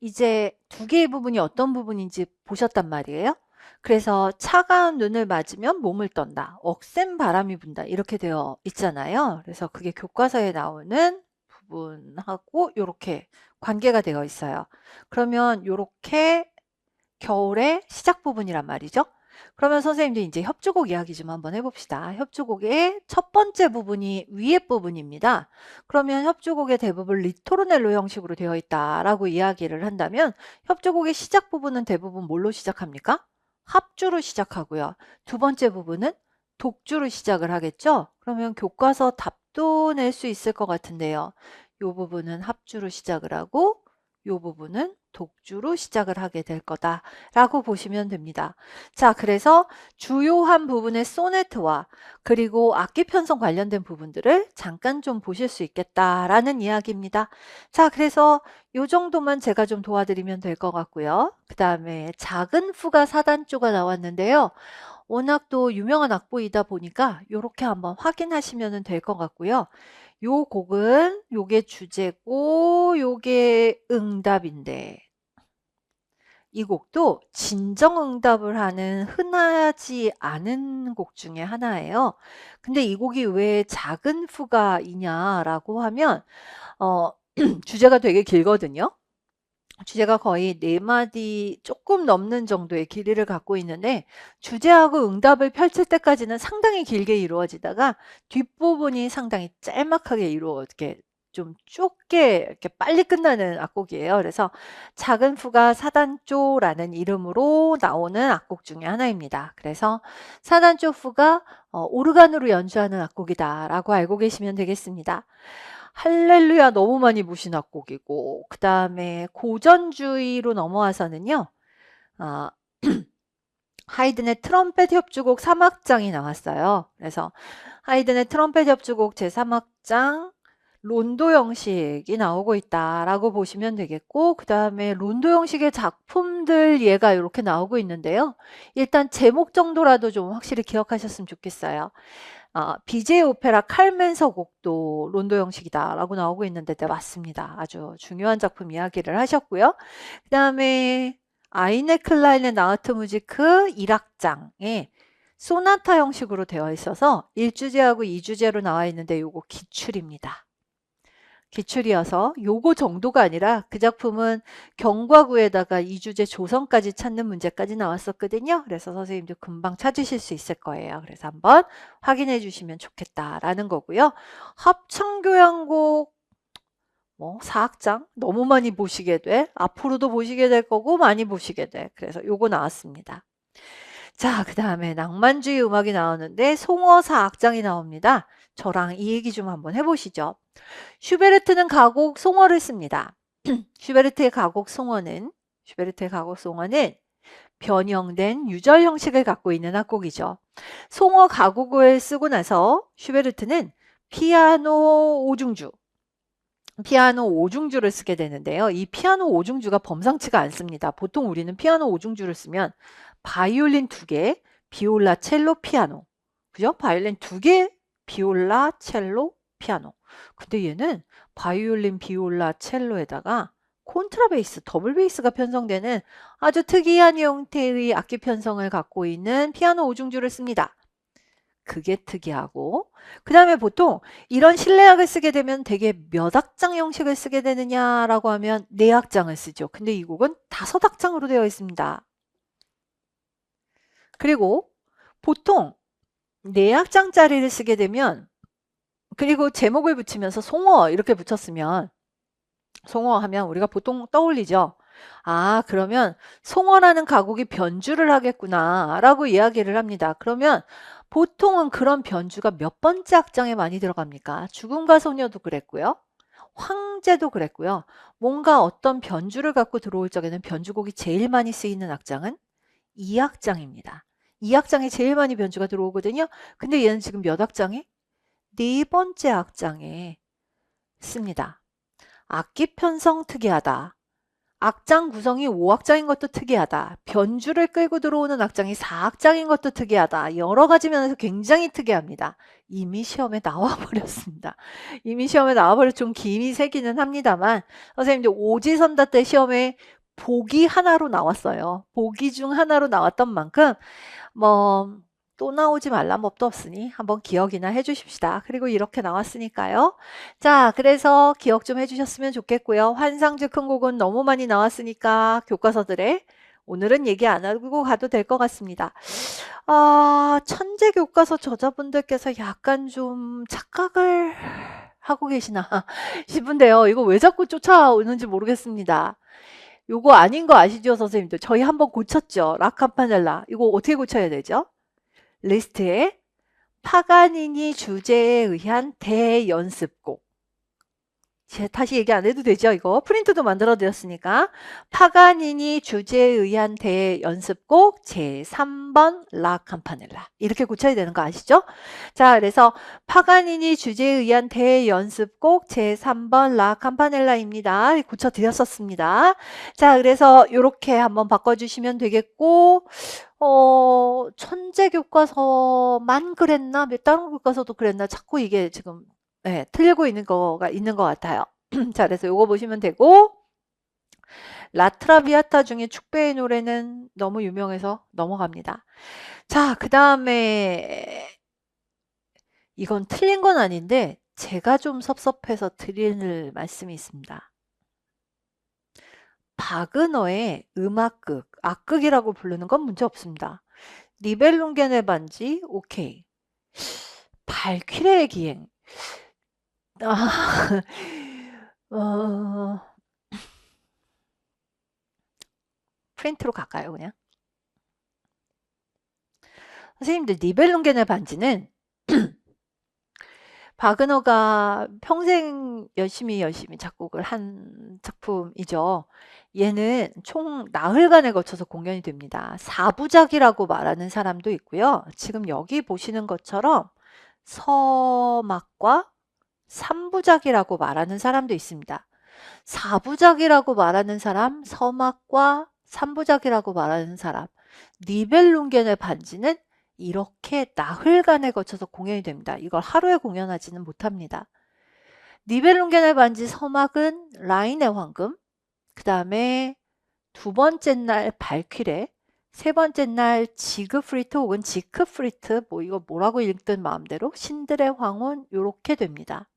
이제 두 개의 부분이 어떤 부분인지 보셨단 말이에요. 그래서 차가운 눈을 맞으면 몸을 떤다. 억센 바람이 분다. 이렇게 되어 있잖아요. 그래서 그게 교과서에 나오는 부분하고 이렇게 관계가 되어 있어요. 그러면 이렇게 겨울의 시작 부분이란 말이죠. 그러면 선생님들 이제 협주곡 이야기 좀 한번 해봅시다. 협주곡의 첫 번째 부분이 위에 부분입니다. 그러면 협주곡의 대부분 리토르넬로 형식으로 되어 있다라고 이야기를 한다면 협주곡의 시작 부분은 대부분 뭘로 시작합니까? 합주로 시작하고요. 두 번째 부분은 독주로 시작을 하겠죠? 그러면 교과서 답도 낼 수 있을 것 같은데요. 이 부분은 합주로 시작을 하고 이 부분은 독주로 시작을 하게 될 거다라고 보시면 됩니다. 자, 그래서 주요한 부분의 소네트와 그리고 악기 편성 관련된 부분들을 잠깐 좀 보실 수 있겠다라는 이야기입니다. 자, 그래서 이 정도만 제가 좀 도와드리면 될 것 같고요. 그 다음에 작은 후가 4단조가 나왔는데요. 워낙 또 유명한 악보이다 보니까 이렇게 한번 확인하시면 될 것 같고요. 요 곡은 요게 주제고 요게 응답인데 이 곡도 진정응답을 하는 흔하지 않은 곡 중에 하나예요. 근데 이 곡이 왜 작은 후가이냐라고 하면 주제가 되게 길거든요. 주제가 거의 4마디 조금 넘는 정도의 길이를 갖고 있는데 주제하고 응답을 펼칠 때까지는 상당히 길게 이루어지다가 뒷부분이 상당히 짤막하게 이렇게 좀 좁게 이렇게 빨리 끝나는 악곡이에요. 그래서 작은 후가 4단조라는 이름으로 나오는 악곡 중에 하나입니다. 그래서 4단조 후가 오르간으로 연주하는 악곡이다라고 알고 계시면 되겠습니다. 할렐루야 너무 많이 보신 악곡이고, 그 다음에 고전주의로 넘어와서는요, 아, 하이든의 트럼펫 협주곡 3악장이 나왔어요. 그래서 하이든의 트럼펫 협주곡 제3악장 론도 형식이 나오고 있다라고 보시면 되겠고, 그 다음에 론도 형식의 작품들 얘가 이렇게 나오고 있는데요. 일단 제목 정도라도 좀 확실히 기억하셨으면 좋겠어요. BJ 오페라 칼멘서 곡도 론도 형식이다라고 나오고 있는데, 네, 맞습니다. 아주 중요한 작품 이야기를 하셨고요. 그 다음에 아이네 클라인의 나우트 무지크 1악장에 소나타 형식으로 되어 있어서 1주제하고 2주제로 나와 있는데 요거 기출입니다. 기출이어서 요거 정도가 아니라 그 작품은 경과구에다가 2주제 조성까지 찾는 문제까지 나왔었거든요. 그래서 선생님도 금방 찾으실 수 있을 거예요. 그래서 한번 확인해 주시면 좋겠다라는 거고요. 합창교향곡 뭐 4악장 너무 많이 보시게 돼. 앞으로도 보시게 될 거고 많이 보시게 돼. 그래서 요거 나왔습니다. 자, 그 다음에 낭만주의 음악이 나오는데 송어 4악장이 나옵니다. 저랑 이 얘기 좀 한번 해보시죠. 슈베르트는 가곡 송어를 씁니다. 슈베르트의 가곡 송어는 변형된 유절 형식을 갖고 있는 악곡이죠. 송어 가곡을 쓰고 나서 슈베르트는 피아노 오중주를 쓰게 되는데요. 이 피아노 오중주가 범상치가 않습니다. 보통 우리는 피아노 오중주를 쓰면 바이올린 2개, 비올라, 첼로, 피아노. 그죠? 바이올린 2개, 비올라, 첼로, 피아노. 근데 얘는 바이올린, 비올라, 첼로에다가 콘트라베이스, 더블 베이스가 편성되는 아주 특이한 형태의 악기 편성을 갖고 있는 피아노 오중주를 씁니다. 그게 특이하고, 그 다음에 보통 이런 실내악을 쓰게 되면 되게 몇 악장 형식을 쓰게 되느냐라고 하면 4악장을 쓰죠. 근데 이 곡은 5악장으로 되어 있습니다. 그리고 보통 4악장짜리를 쓰게 되면, 그리고 제목을 붙이면서 송어 이렇게 붙였으면, 송어 하면 우리가 보통 떠올리죠. 그러면 송어라는 가곡이 변주를 하겠구나 라고 이야기를 합니다. 그러면 보통은 그런 변주가 몇 번째 악장에 많이 들어갑니까? 죽음과 소녀도 그랬고요. 황제도 그랬고요. 뭔가 어떤 변주를 갖고 들어올 적에는 변주곡이 제일 많이 쓰이는 악장은 2악장입니다. 2악장에 제일 많이 변주가 들어오거든요. 근데 얘는 지금 몇 악장에? 4번째 악장에 씁니다. 악기 편성 특이하다. 악장 구성이 5악장인 것도 특이하다. 변주를 끌고 들어오는 악장이 4악장인 것도 특이하다. 여러 가지 면에서 굉장히 특이합니다. 이미 시험에 나와버렸습니다. 이미 시험에 나와버려 좀 김이 새기는 합니다만, 선생님들 오지선다 때 시험에 보기 하나로 나왔어요. 보기 중 하나로 나왔던 만큼 뭐 또 나오지 말란 법도 없으니 한번 기억이나 해주십시다. 그리고 이렇게 나왔으니까요. 자, 그래서 기억 좀 해주셨으면 좋겠고요. 환상주 큰 곡은 너무 많이 나왔으니까 교과서들에 오늘은 얘기 안 하고 가도 될 것 같습니다. 천재 교과서 저자분들께서 약간 좀 착각을 하고 계시나 싶은데요. 이거 왜 자꾸 쫓아오는지 모르겠습니다. 요거 아닌 거 아시죠, 선생님들? 저희 한번 고쳤죠. 라카파넬라. 이거 어떻게 고쳐야 되죠? 리스트에 파가니니 주제에 의한 대연습곡. 다시 얘기 안 해도 되죠, 이거? 프린트도 만들어 드렸으니까. 파가니니 주제에 의한 대연습곡 제3번 라 campanella. 이렇게 고쳐야 되는 거 아시죠? 자, 그래서 파가니니 주제에 의한 대연습곡 제3번 라 campanella입니다. 고쳐 드렸었습니다. 자, 그래서 이렇게 한번 바꿔주시면 되겠고, 천재 교과서만 그랬나? 다른 교과서도 그랬나? 자꾸 이게 지금 틀리고 있는 거가 있는 것 같아요. 자, 그래서 요거 보시면 되고, 라트라비아타 중에 축배의 노래는 너무 유명해서 넘어갑니다. 자, 그 다음에 이건 틀린 건 아닌데 제가 좀 섭섭해서 드릴 말씀이 있습니다. 바그너의 음악극, 악극이라고 부르는 건 문제 없습니다. 니벨룽겐의 반지, 오케이. 발퀴레의 기행. 프린트로 갈까요, 그냥? 선생님들, 니벨룽겐의 반지는 바그너가 평생 열심히 작곡을 한 작품이죠. 얘는 총 나흘간에 거쳐서 공연이 됩니다. 4부작이라고 말하는 사람도 있고요. 지금 여기 보시는 것처럼 서막과 3부작이라고 말하는 사람도 있습니다. 4부작이라고 말하는 사람, 서막과 3부작이라고 말하는 사람, 니벨룽겐의 반지는 이렇게 나흘간에 거쳐서 공연이 됩니다. 이걸 하루에 공연하지는 못합니다. 니벨룽겐의 반지 서막은 라인의 황금, 그 다음에 두 번째 날 발퀴레, 세 번째 날 지그프리트 혹은 지크프리트, 뭐 이거 뭐라고 읽든 마음대로, 신들의 황혼, 요렇게 됩니다.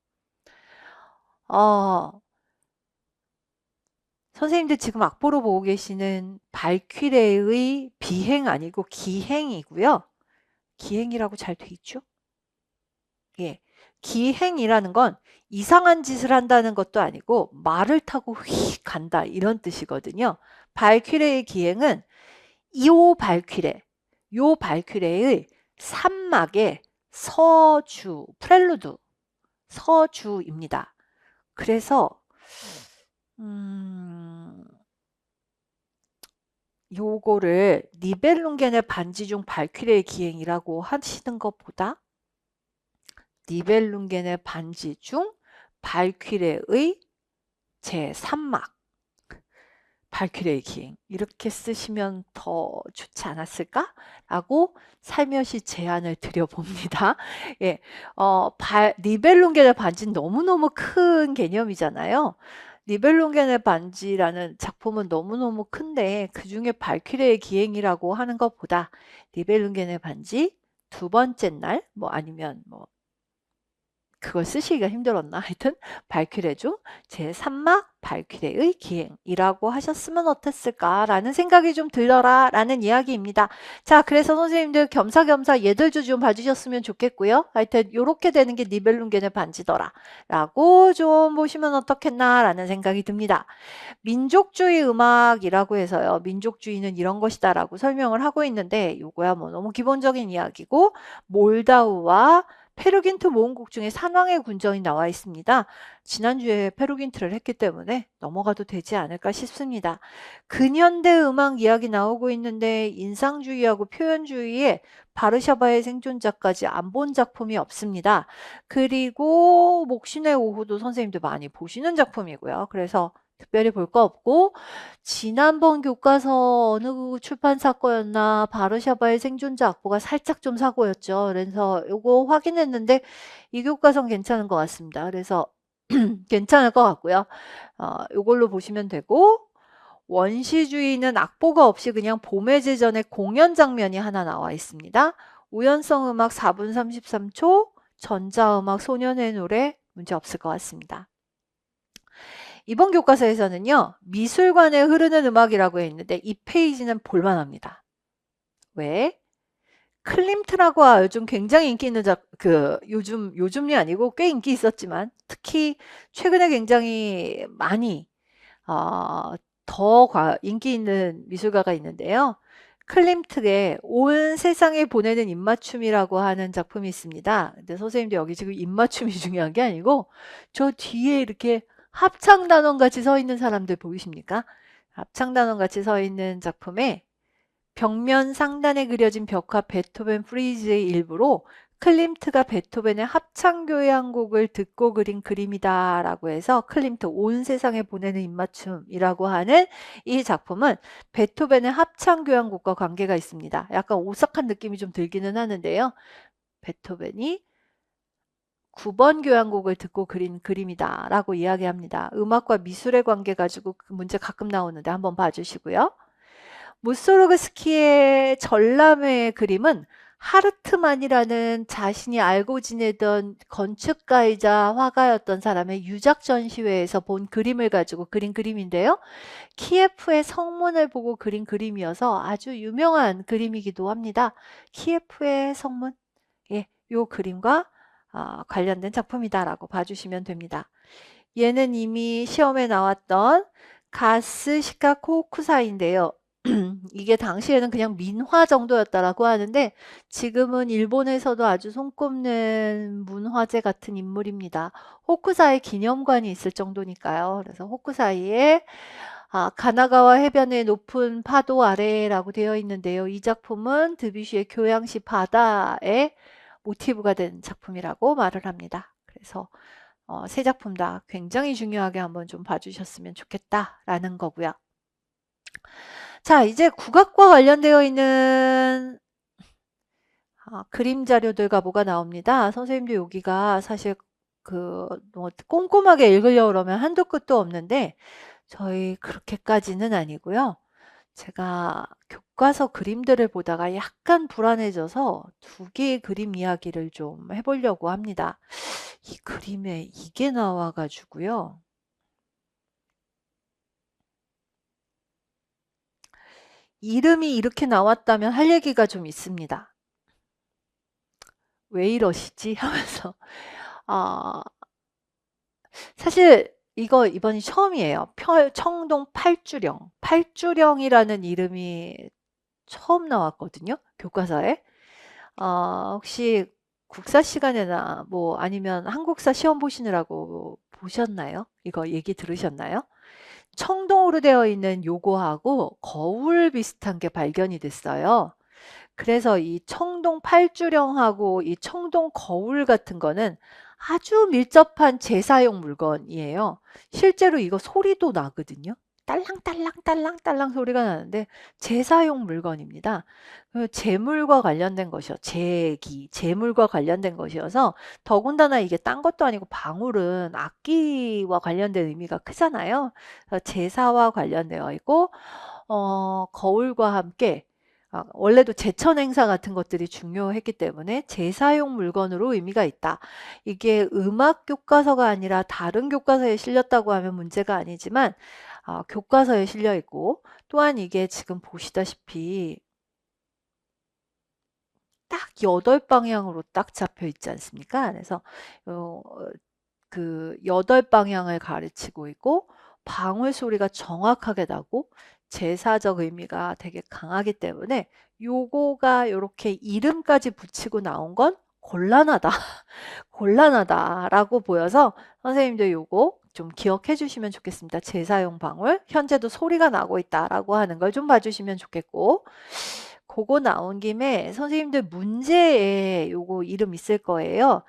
선생님들 지금 악보로 보고 계시는 발퀴레의 비행 아니고 기행이고요. 기행이라고 잘 돼 있죠? 예. 기행이라는 건 이상한 짓을 한다는 것도 아니고 말을 타고 휙 간다 이런 뜻이거든요. 발퀴레의 기행은 요 발퀴레의 3막의 서주, 프렐루드, 서주입니다. 그래서 요거를 니벨룽겐의 반지 중 발퀴레의 기행이라고 하시는 것보다 니벨룽겐의 반지 중 발퀴레의 제3막 발퀴레의 기행 이렇게 쓰시면 더 좋지 않았을까? 라고 살며시 제안을 드려봅니다. 예, 니벨룽겐의 반지는 너무너무 큰 개념이잖아요. 니벨룽겐의 반지라는 작품은 너무너무 큰데 그 중에 발퀴레의 기행이라고 하는 것보다 니벨룽겐의 반지 두 번째 날, 뭐 아니면 뭐 그걸 쓰시기가 힘들었나? 하여튼 발퀴레 중 제3막 발퀴레의 기행이라고 하셨으면 어땠을까라는 생각이 좀 들더라 라는 이야기입니다. 자, 그래서 선생님들 겸사겸사 얘들도 좀 봐주셨으면 좋겠고요. 하여튼 요렇게 되는 게 니벨룽겐의 반지더라 라고 좀 보시면 어떻겠나 라는 생각이 듭니다. 민족주의 음악이라고 해서요. 민족주의는 이런 것이다 라고 설명을 하고 있는데 요거야 뭐 너무 기본적인 이야기고 몰다우와 페루긴트 모음곡 중에 산왕의 군정이 나와 있습니다. 지난주에 페루긴트를 했기 때문에 넘어가도 되지 않을까 싶습니다. 근현대 음악 이야기 나오고 있는데 인상주의하고 표현주의에 바르샤바의 생존자까지 안 본 작품이 없습니다. 그리고 목신의 오후도 선생님들 많이 보시는 작품이고요. 그래서 특별히 볼 거 없고 지난번 교과서 어느 출판사 거였나 바르샤바의 생존자 악보가 살짝 좀 사고였죠. 그래서 요거 확인했는데 이 교과서는 괜찮은 것 같습니다. 그래서 괜찮을 것 같고요. 요걸로 보시면 되고 원시주의는 악보가 없이 그냥 봄의 제전의 공연 장면이 하나 나와 있습니다. 우연성 음악 4분 33초, 전자음악 소년의 노래 문제 없을 것 같습니다. 이번 교과서에서는요. 미술관에 흐르는 음악이라고 했는데 이 페이지는 볼만합니다. 왜? 클림트라고 요즘 굉장히 인기 있는 요즘이 아니고 꽤 인기 있었지만 특히 최근에 굉장히 많이 더 인기 있는 미술가가 있는데요. 클림트의 온 세상에 보내는 입맞춤이라고 하는 작품이 있습니다. 근데 선생님도 여기 지금 입맞춤이 중요한 게 아니고 저 뒤에 이렇게 합창단원 같이 서 있는 사람들 보이십니까? 합창단원 같이 서 있는 작품에 벽면 상단에 그려진 벽화 베토벤 프리즈의 일부로 클림트가 베토벤의 합창교향곡을 듣고 그린 그림이다 라고 해서 클림트 온 세상에 보내는 입맞춤이라고 하는 이 작품은 베토벤의 합창교향곡과 관계가 있습니다. 약간 오싹한 느낌이 좀 들기는 하는데요. 베토벤이 9번 교향곡을 듣고 그린 그림이다 라고 이야기합니다. 음악과 미술의 관계 가지고 그 문제 가끔 나오는데 한번 봐주시고요. 무소르그스키의 전람회의 그림은 하르트만이라는 자신이 알고 지내던 건축가이자 화가였던 사람의 유작 전시회에서 본 그림을 가지고 그린 그림인데요. 키예프의 성문을 보고 그린 그림이어서 아주 유명한 그림이기도 합니다. 키예프의 성문, 예, 요 그림과 관련된 작품이다라고 봐주시면 됩니다. 얘는 이미 시험에 나왔던 가스 시카코쿠사인데요. 이게 당시에는 그냥 민화 정도였다라고 하는데 지금은 일본에서도 아주 손꼽는 문화재 같은 인물입니다. 호쿠사이 기념관이 있을 정도니까요. 그래서 호쿠사이에 가나가와 해변의 높은 파도 아래라고 되어 있는데요. 이 작품은 드뷔시의 교양시 바다의 모티브가 된 작품이라고 말을 합니다. 그래서 세 작품 다 굉장히 중요하게 한번 좀 봐주셨으면 좋겠다라는 거고요. 자, 이제 국악과 관련되어 있는 그림 자료들과 뭐가 나옵니다. 선생님도 여기가 사실 뭐 꼼꼼하게 읽으려고 그러면 한도 끝도 없는데 저희 그렇게까지는 아니고요. 제가 교과서 그림들을 보다가 약간 불안해져서 두 개의 그림 이야기를 좀 해보려고 합니다. 이 그림에 이게 나와가지고요. 이름이 이렇게 나왔다면 할 얘기가 좀 있습니다. 왜 이러시지? 하면서 사실 이거 이번이 처음이에요. 청동 팔주령. 팔주령이라는 이름이 처음 나왔거든요. 교과서에. 혹시 국사 시간에나 뭐 아니면 한국사 시험 보시느라고 보셨나요? 이거 얘기 들으셨나요? 청동으로 되어 있는 요거하고 거울 비슷한 게 발견이 됐어요. 그래서 이 청동 팔주령하고 이 청동 거울 같은 거는 아주 밀접한 제사용 물건이에요. 실제로 이거 소리도 나거든요. 딸랑딸랑딸랑딸랑 소리가 나는데 제사용 물건입니다. 재물과 관련된 것이요. 재물과 관련된 것이어서 더군다나 이게 딴 것도 아니고 방울은 악기와 관련된 의미가 크잖아요. 제사와 관련되어 있고 거울과 함께 원래도 제천 행사 같은 것들이 중요했기 때문에 제사용 물건으로 의미가 있다. 이게 음악 교과서가 아니라 다른 교과서에 실렸다고 하면 문제가 아니지만 교과서에 실려 있고 또한 이게 지금 보시다시피 딱 8방향으로 딱 잡혀 있지 않습니까? 그래서 그 8방향을 가르치고 있고 방울 소리가 정확하게 나고 제사적 의미가 되게 강하기 때문에 요거가 이렇게 이름까지 붙이고 나온 건 곤란하다. 곤란하다라고 보여서 선생님도 요거 좀 기억해 주시면 좋겠습니다. 제사용 방울. 현재도 소리가 나고 있다라고 하는 걸 좀 봐주시면 좋겠고 그거 나온 김에 선생님들 문제에 요거 이름 있을 거예요.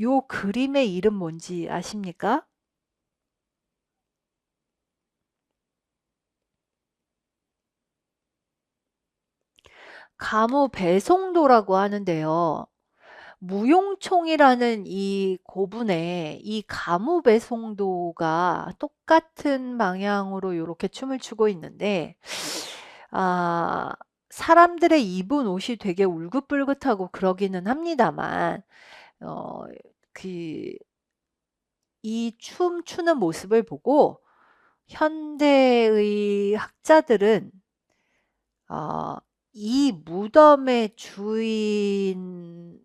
요 그림의 이름 뭔지 아십니까? 가무 배송도라고 하는데요. 무용총이라는 이 고분에 이 가무 배송도가 똑같은 방향으로 이렇게 춤을 추고 있는데 아, 사람들의 입은 옷이 되게 울긋불긋하고 그러기는 합니다만 어, 그, 이 춤 추는 모습을 보고 현대의 학자들은 어, 이 무덤의 주인을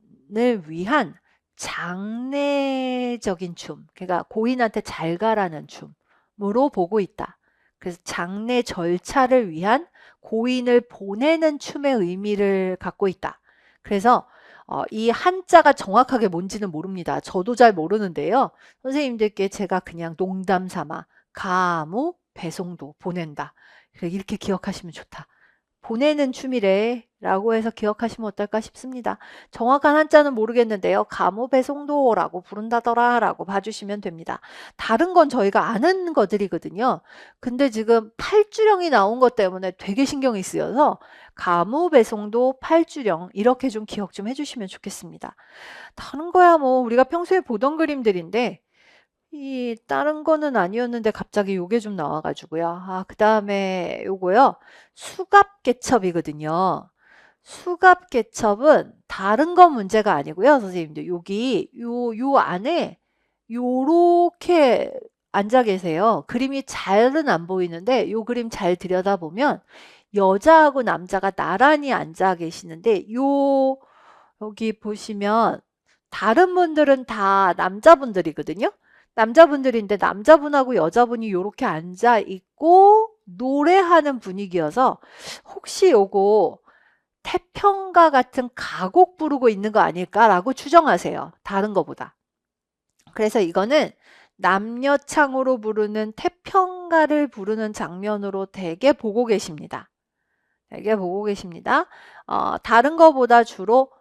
위한 장례적인 춤, 그러니까 고인한테 잘 가라는 춤으로 보고 있다. 그래서 장례 절차를 위한 고인을 보내는 춤의 의미를 갖고 있다. 그래서 이 한자가 정확하게 뭔지는 모릅니다. 저도 잘 모르는데요. 선생님들께 제가 그냥 농담 삼아 가무 배송도 보낸다. 이렇게 기억하시면 좋다. 보내는 춤이래 라고 해서 기억하시면 어떨까 싶습니다. 정확한 한자는 모르겠는데요. 가무 배송도라고 부른다더라 라고 봐주시면 됩니다. 다른 건 저희가 아는 것들이거든요. 근데 지금 팔주령이 나온 것 때문에 되게 신경이 쓰여서 가무 배송도 팔주령 이렇게 좀 기억 좀 해주시면 좋겠습니다. 다른 거야 뭐 우리가 평소에 보던 그림들인데 이 다른 거는 아니었는데 갑자기 요게 좀 나와가지고요. 그 다음에 요거요. 수갑개첩이거든요. 수갑개첩은 다른 건 문제가 아니고요. 선생님들 여기 요 안에 요렇게 앉아 계세요. 그림이 잘은 안 보이는데 요 그림 잘 들여다보면 여자하고 남자가 나란히 앉아 계시는데 여기 보시면 다른 분들은 다 남자분들이거든요. 남자분들인데 남자분하고 여자분이 이렇게 앉아 있고 노래하는 분위기여서 혹시 요거 태평가 같은 가곡 부르고 있는 거 아닐까라고 추정하세요. 다른 거보다. 그래서 이거는 남녀창으로 부르는 태평가를 부르는 장면으로 되게 보고 계십니다. 되게 보고 계십니다. 다른 거보다 주로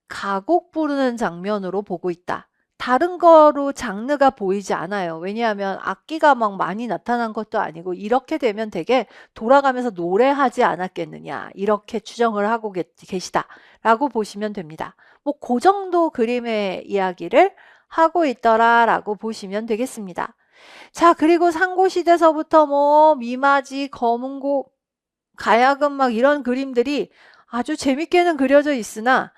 가곡 부르는 장면으로 보고 있다. 다른 거로 장르가 보이지 않아요. 왜냐하면 악기가 막 많이 나타난 것도 아니고 이렇게 되면 되게 돌아가면서 노래하지 않았겠느냐 이렇게 추정을 하고 계시다라고 보시면 됩니다. 뭐 그 정도 그림의 이야기를 하고 있더라라고 보시면 되겠습니다. 자, 그리고 상고시대서부터 뭐 미마지, 검은고, 가야금 막 이런 그림들이 아주 재밌게는 그려져 있으나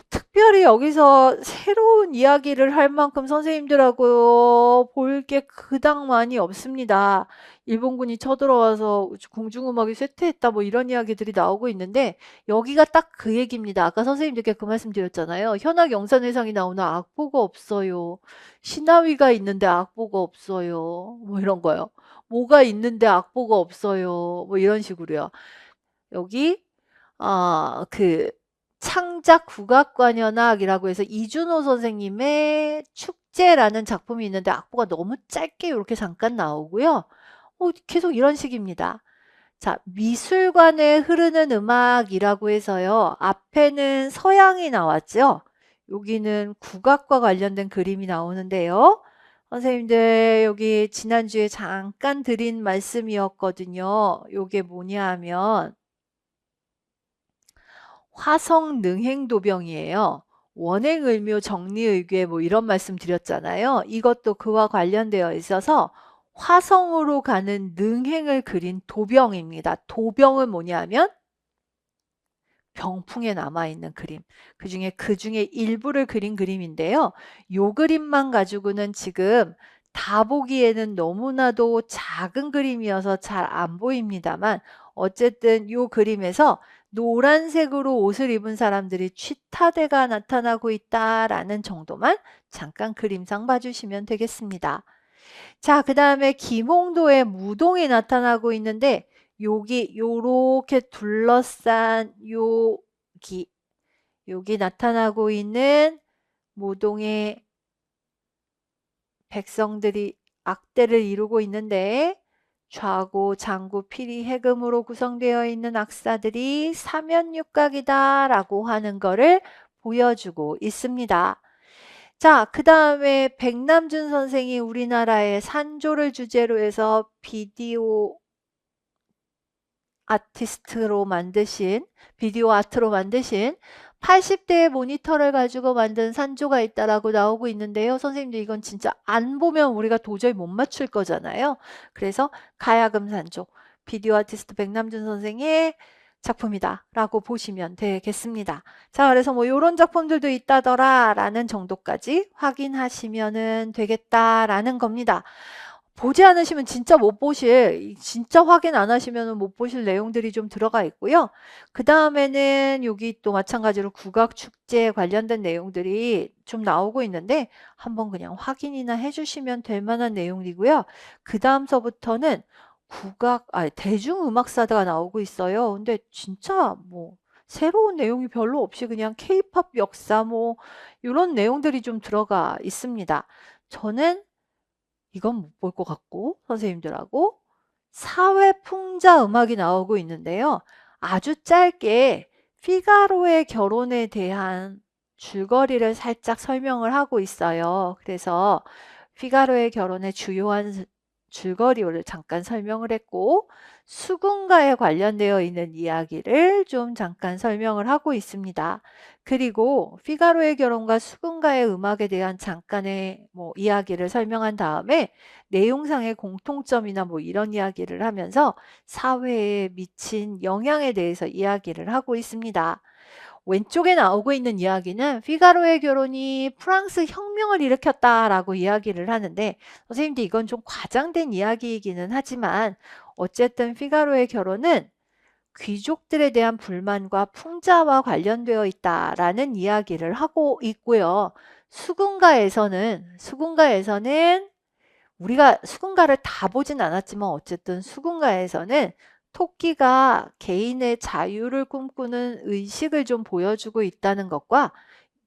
특별히 여기서 새로운 이야기를 할 만큼 선생님들하고 볼 게 그닥 많이 없습니다. 일본군이 쳐들어와서 궁중음악이 쇠퇴했다 뭐 이런 이야기들이 나오고 있는데 여기가 딱 그 얘기입니다. 아까 선생님들께 그 말씀 드렸잖아요. 현악 영산회상이 나오나 악보가 없어요. 신하위가 있는데 악보가 없어요. 뭐 이런 거요. 뭐가 있는데 악보가 없어요. 뭐 이런 식으로요. 여기 그 창작 국악관현악이라고 해서 이준호 선생님의 축제라는 작품이 있는데 악보가 너무 짧게 이렇게 잠깐 나오고요. 계속 이런 식입니다. 자, 미술관에 흐르는 음악이라고 해서요. 앞에는 서양이 나왔죠. 여기는 국악과 관련된 그림이 나오는데요. 선생님들 여기 지난주에 잠깐 드린 말씀이었거든요. 요게 뭐냐 하면 화성능행도병이에요. 원행을묘 정리의궤 뭐 이런 말씀 드렸잖아요. 이것도 그와 관련되어 있어서 화성으로 가는 능행을 그린 도병입니다. 도병은 뭐냐면 병풍에 남아있는 그림. 그중에 일부를 그린 그림인데요. 요 그림만 가지고는 지금 다 보기에는 너무나도 작은 그림이어서 잘 안 보입니다만 어쨌든 요 그림에서 노란색으로 옷을 입은 사람들이 취타대가 나타나고 있다라는 정도만 잠깐 그림상 봐주시면 되겠습니다. 자, 그 다음에 김홍도의 무동이 나타나고 있는데 여기 요렇게 둘러싼 여기 나타나고 있는 무동의 백성들이 악대를 이루고 있는데 좌고, 장구, 피리, 해금으로 구성되어 있는 악사들이 사면육각이다라고 하는 거를 보여주고 있습니다. 자, 그 다음에 백남준 선생이 우리나라의 산조를 주제로 해서 비디오 아트로 만드신 80대의 모니터를 가지고 만든 산조가 있다라고 나오고 있는데요. 선생님들 이건 진짜 안 보면 우리가 도저히 못 맞출 거잖아요. 그래서 가야금 산조, 비디오 아티스트 백남준 선생의 작품이다 라고 보시면 되겠습니다. 자, 그래서 뭐 이런 작품들도 있다더라 라는 정도까지 확인하시면 되겠다라는 겁니다. 보지 않으시면 진짜 진짜 확인 안 하시면 못 보실 내용들이 좀 들어가 있고요. 그 다음에는 여기 또 마찬가지로 국악축제에 관련된 내용들이 좀 나오고 있는데 한번 그냥 확인이나 해주시면 될 만한 내용이고요. 그 다음서부터는 대중음악사가 나오고 있어요. 근데 진짜 뭐 새로운 내용이 별로 없이 그냥 K-팝 역사 뭐 이런 내용들이 좀 들어가 있습니다. 저는 이건 못 볼 것 같고 선생님들하고 사회풍자 음악이 나오고 있는데요. 아주 짧게 피가로의 결혼에 대한 줄거리를 살짝 설명을 하고 있어요. 그래서 피가로의 결혼의 주요한 줄거리를 잠깐 설명을 했고 수군가에 관련되어 있는 이야기를 좀 잠깐 설명을 하고 있습니다. 그리고 피가로의 결혼과 수군가의 음악에 대한 잠깐의 뭐 이야기를 설명한 다음에 내용상의 공통점이나 뭐 이런 이야기를 하면서 사회에 미친 영향에 대해서 이야기를 하고 있습니다. 왼쪽에 나오고 있는 이야기는 피가로의 결혼이 프랑스 혁명을 일으켰다라고 이야기를 하는데 선생님들 이건 좀 과장된 이야기이기는 하지만 어쨌든 피가로의 결혼은 귀족들에 대한 불만과 풍자와 관련되어 있다라는 이야기를 하고 있고요. 수군가에서는 우리가 수군가를 다 보진 않았지만 어쨌든 수군가에서는 토끼가 개인의 자유를 꿈꾸는 의식을 좀 보여주고 있다는 것과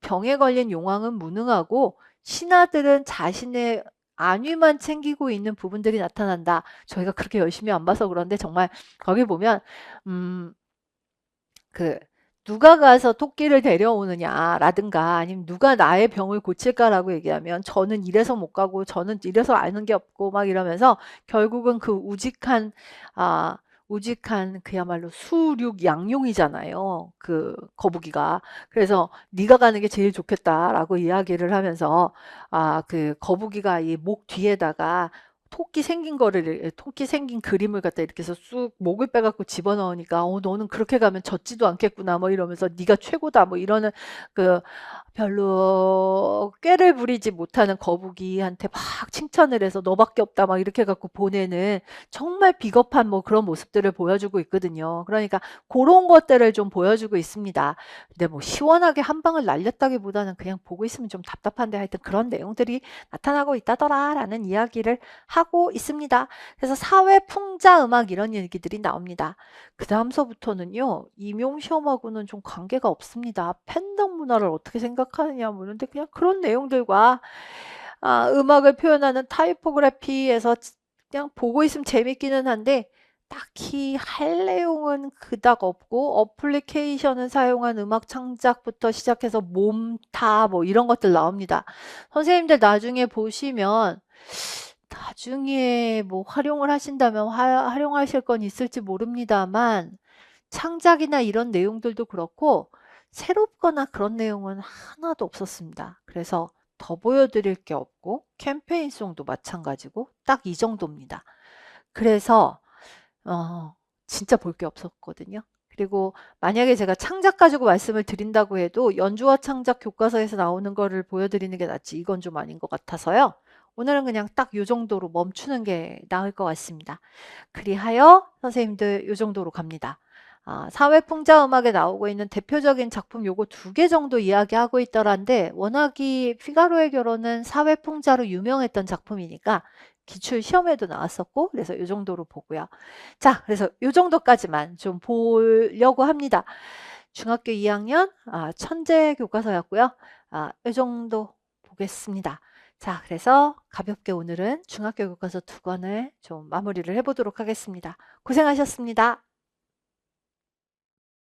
병에 걸린 용왕은 무능하고 신하들은 자신의 안위만 챙기고 있는 부분들이 나타난다. 저희가 그렇게 열심히 안 봐서 그런데 정말 거기 보면 그 누가 가서 토끼를 데려오느냐라든가 아니면 누가 나의 병을 고칠까라고 얘기하면 저는 이래서 못 가고 저는 이래서 아는 게 없고 막 이러면서 결국은 그 우직한 그야말로 수륙 양용이잖아요. 그 거북이가. 그래서 네가 가는 게 제일 좋겠다라고 이야기를 하면서 그 거북이가 이 목 뒤에다가 토끼 생긴 그림을 갖다 이렇게 해서 쑥 목을 빼갖고 집어넣으니까 너는 그렇게 가면 젖지도 않겠구나 뭐 이러면서 네가 최고다 뭐 이러는 그 별로 꾀를 부리지 못하는 거북이한테 막 칭찬을 해서 너밖에 없다 막 이렇게 갖고 보내는 정말 비겁한 뭐 그런 모습들을 보여주고 있거든요. 그러니까 그런 것들을 좀 보여주고 있습니다. 근데 뭐 시원하게 한 방을 날렸다기보다는 그냥 보고 있으면 좀 답답한데 하여튼 그런 내용들이 나타나고 있다더라라는 이야기를 하고 있습니다. 그래서 사회 풍자 음악 이런 얘기들이 나옵니다. 그 다음서부터는요. 임용시험하고는 좀 관계가 없습니다. 팬덤 문화를 어떻게 생각하느냐 뭐 이런데 그냥 그런 내용들과 음악을 표현하는 타이포그래피에서 그냥 보고 있으면 재밌기는 한데 딱히 할 내용은 그닥 없고 어플리케이션을 사용한 음악 창작부터 시작해서 몸타 뭐 이런 것들 나옵니다. 선생님들 나중에 보시면 나중에 뭐 활용을 하신다면 활용하실 건 있을지 모릅니다만 창작이나 이런 내용들도 그렇고 새롭거나 그런 내용은 하나도 없었습니다. 그래서 더 보여드릴 게 없고 캠페인송도 마찬가지고 딱 이 정도입니다. 그래서 진짜 볼 게 없었거든요. 그리고 만약에 제가 창작 가지고 말씀을 드린다고 해도 연주와 창작 교과서에서 나오는 거를 보여드리는 게 낫지 이건 좀 아닌 것 같아서요. 오늘은 그냥 딱 요 정도로 멈추는 게 나을 것 같습니다. 그리하여 선생님들 요 정도로 갑니다. 사회풍자음악에 나오고 있는 대표적인 작품 요거 2개 정도 이야기하고 있더란데 워낙이 피가로의 결혼은 사회풍자로 유명했던 작품이니까 기출 시험에도 나왔었고 그래서 요 정도로 보고요. 자, 그래서 요 정도까지만 좀 보려고 합니다. 중학교 2학년 천재 교과서였고요. 요 정도 보겠습니다. 자, 그래서 가볍게 오늘은 중학교 교과서 2권을 좀 마무리를 해보도록 하겠습니다. 고생하셨습니다.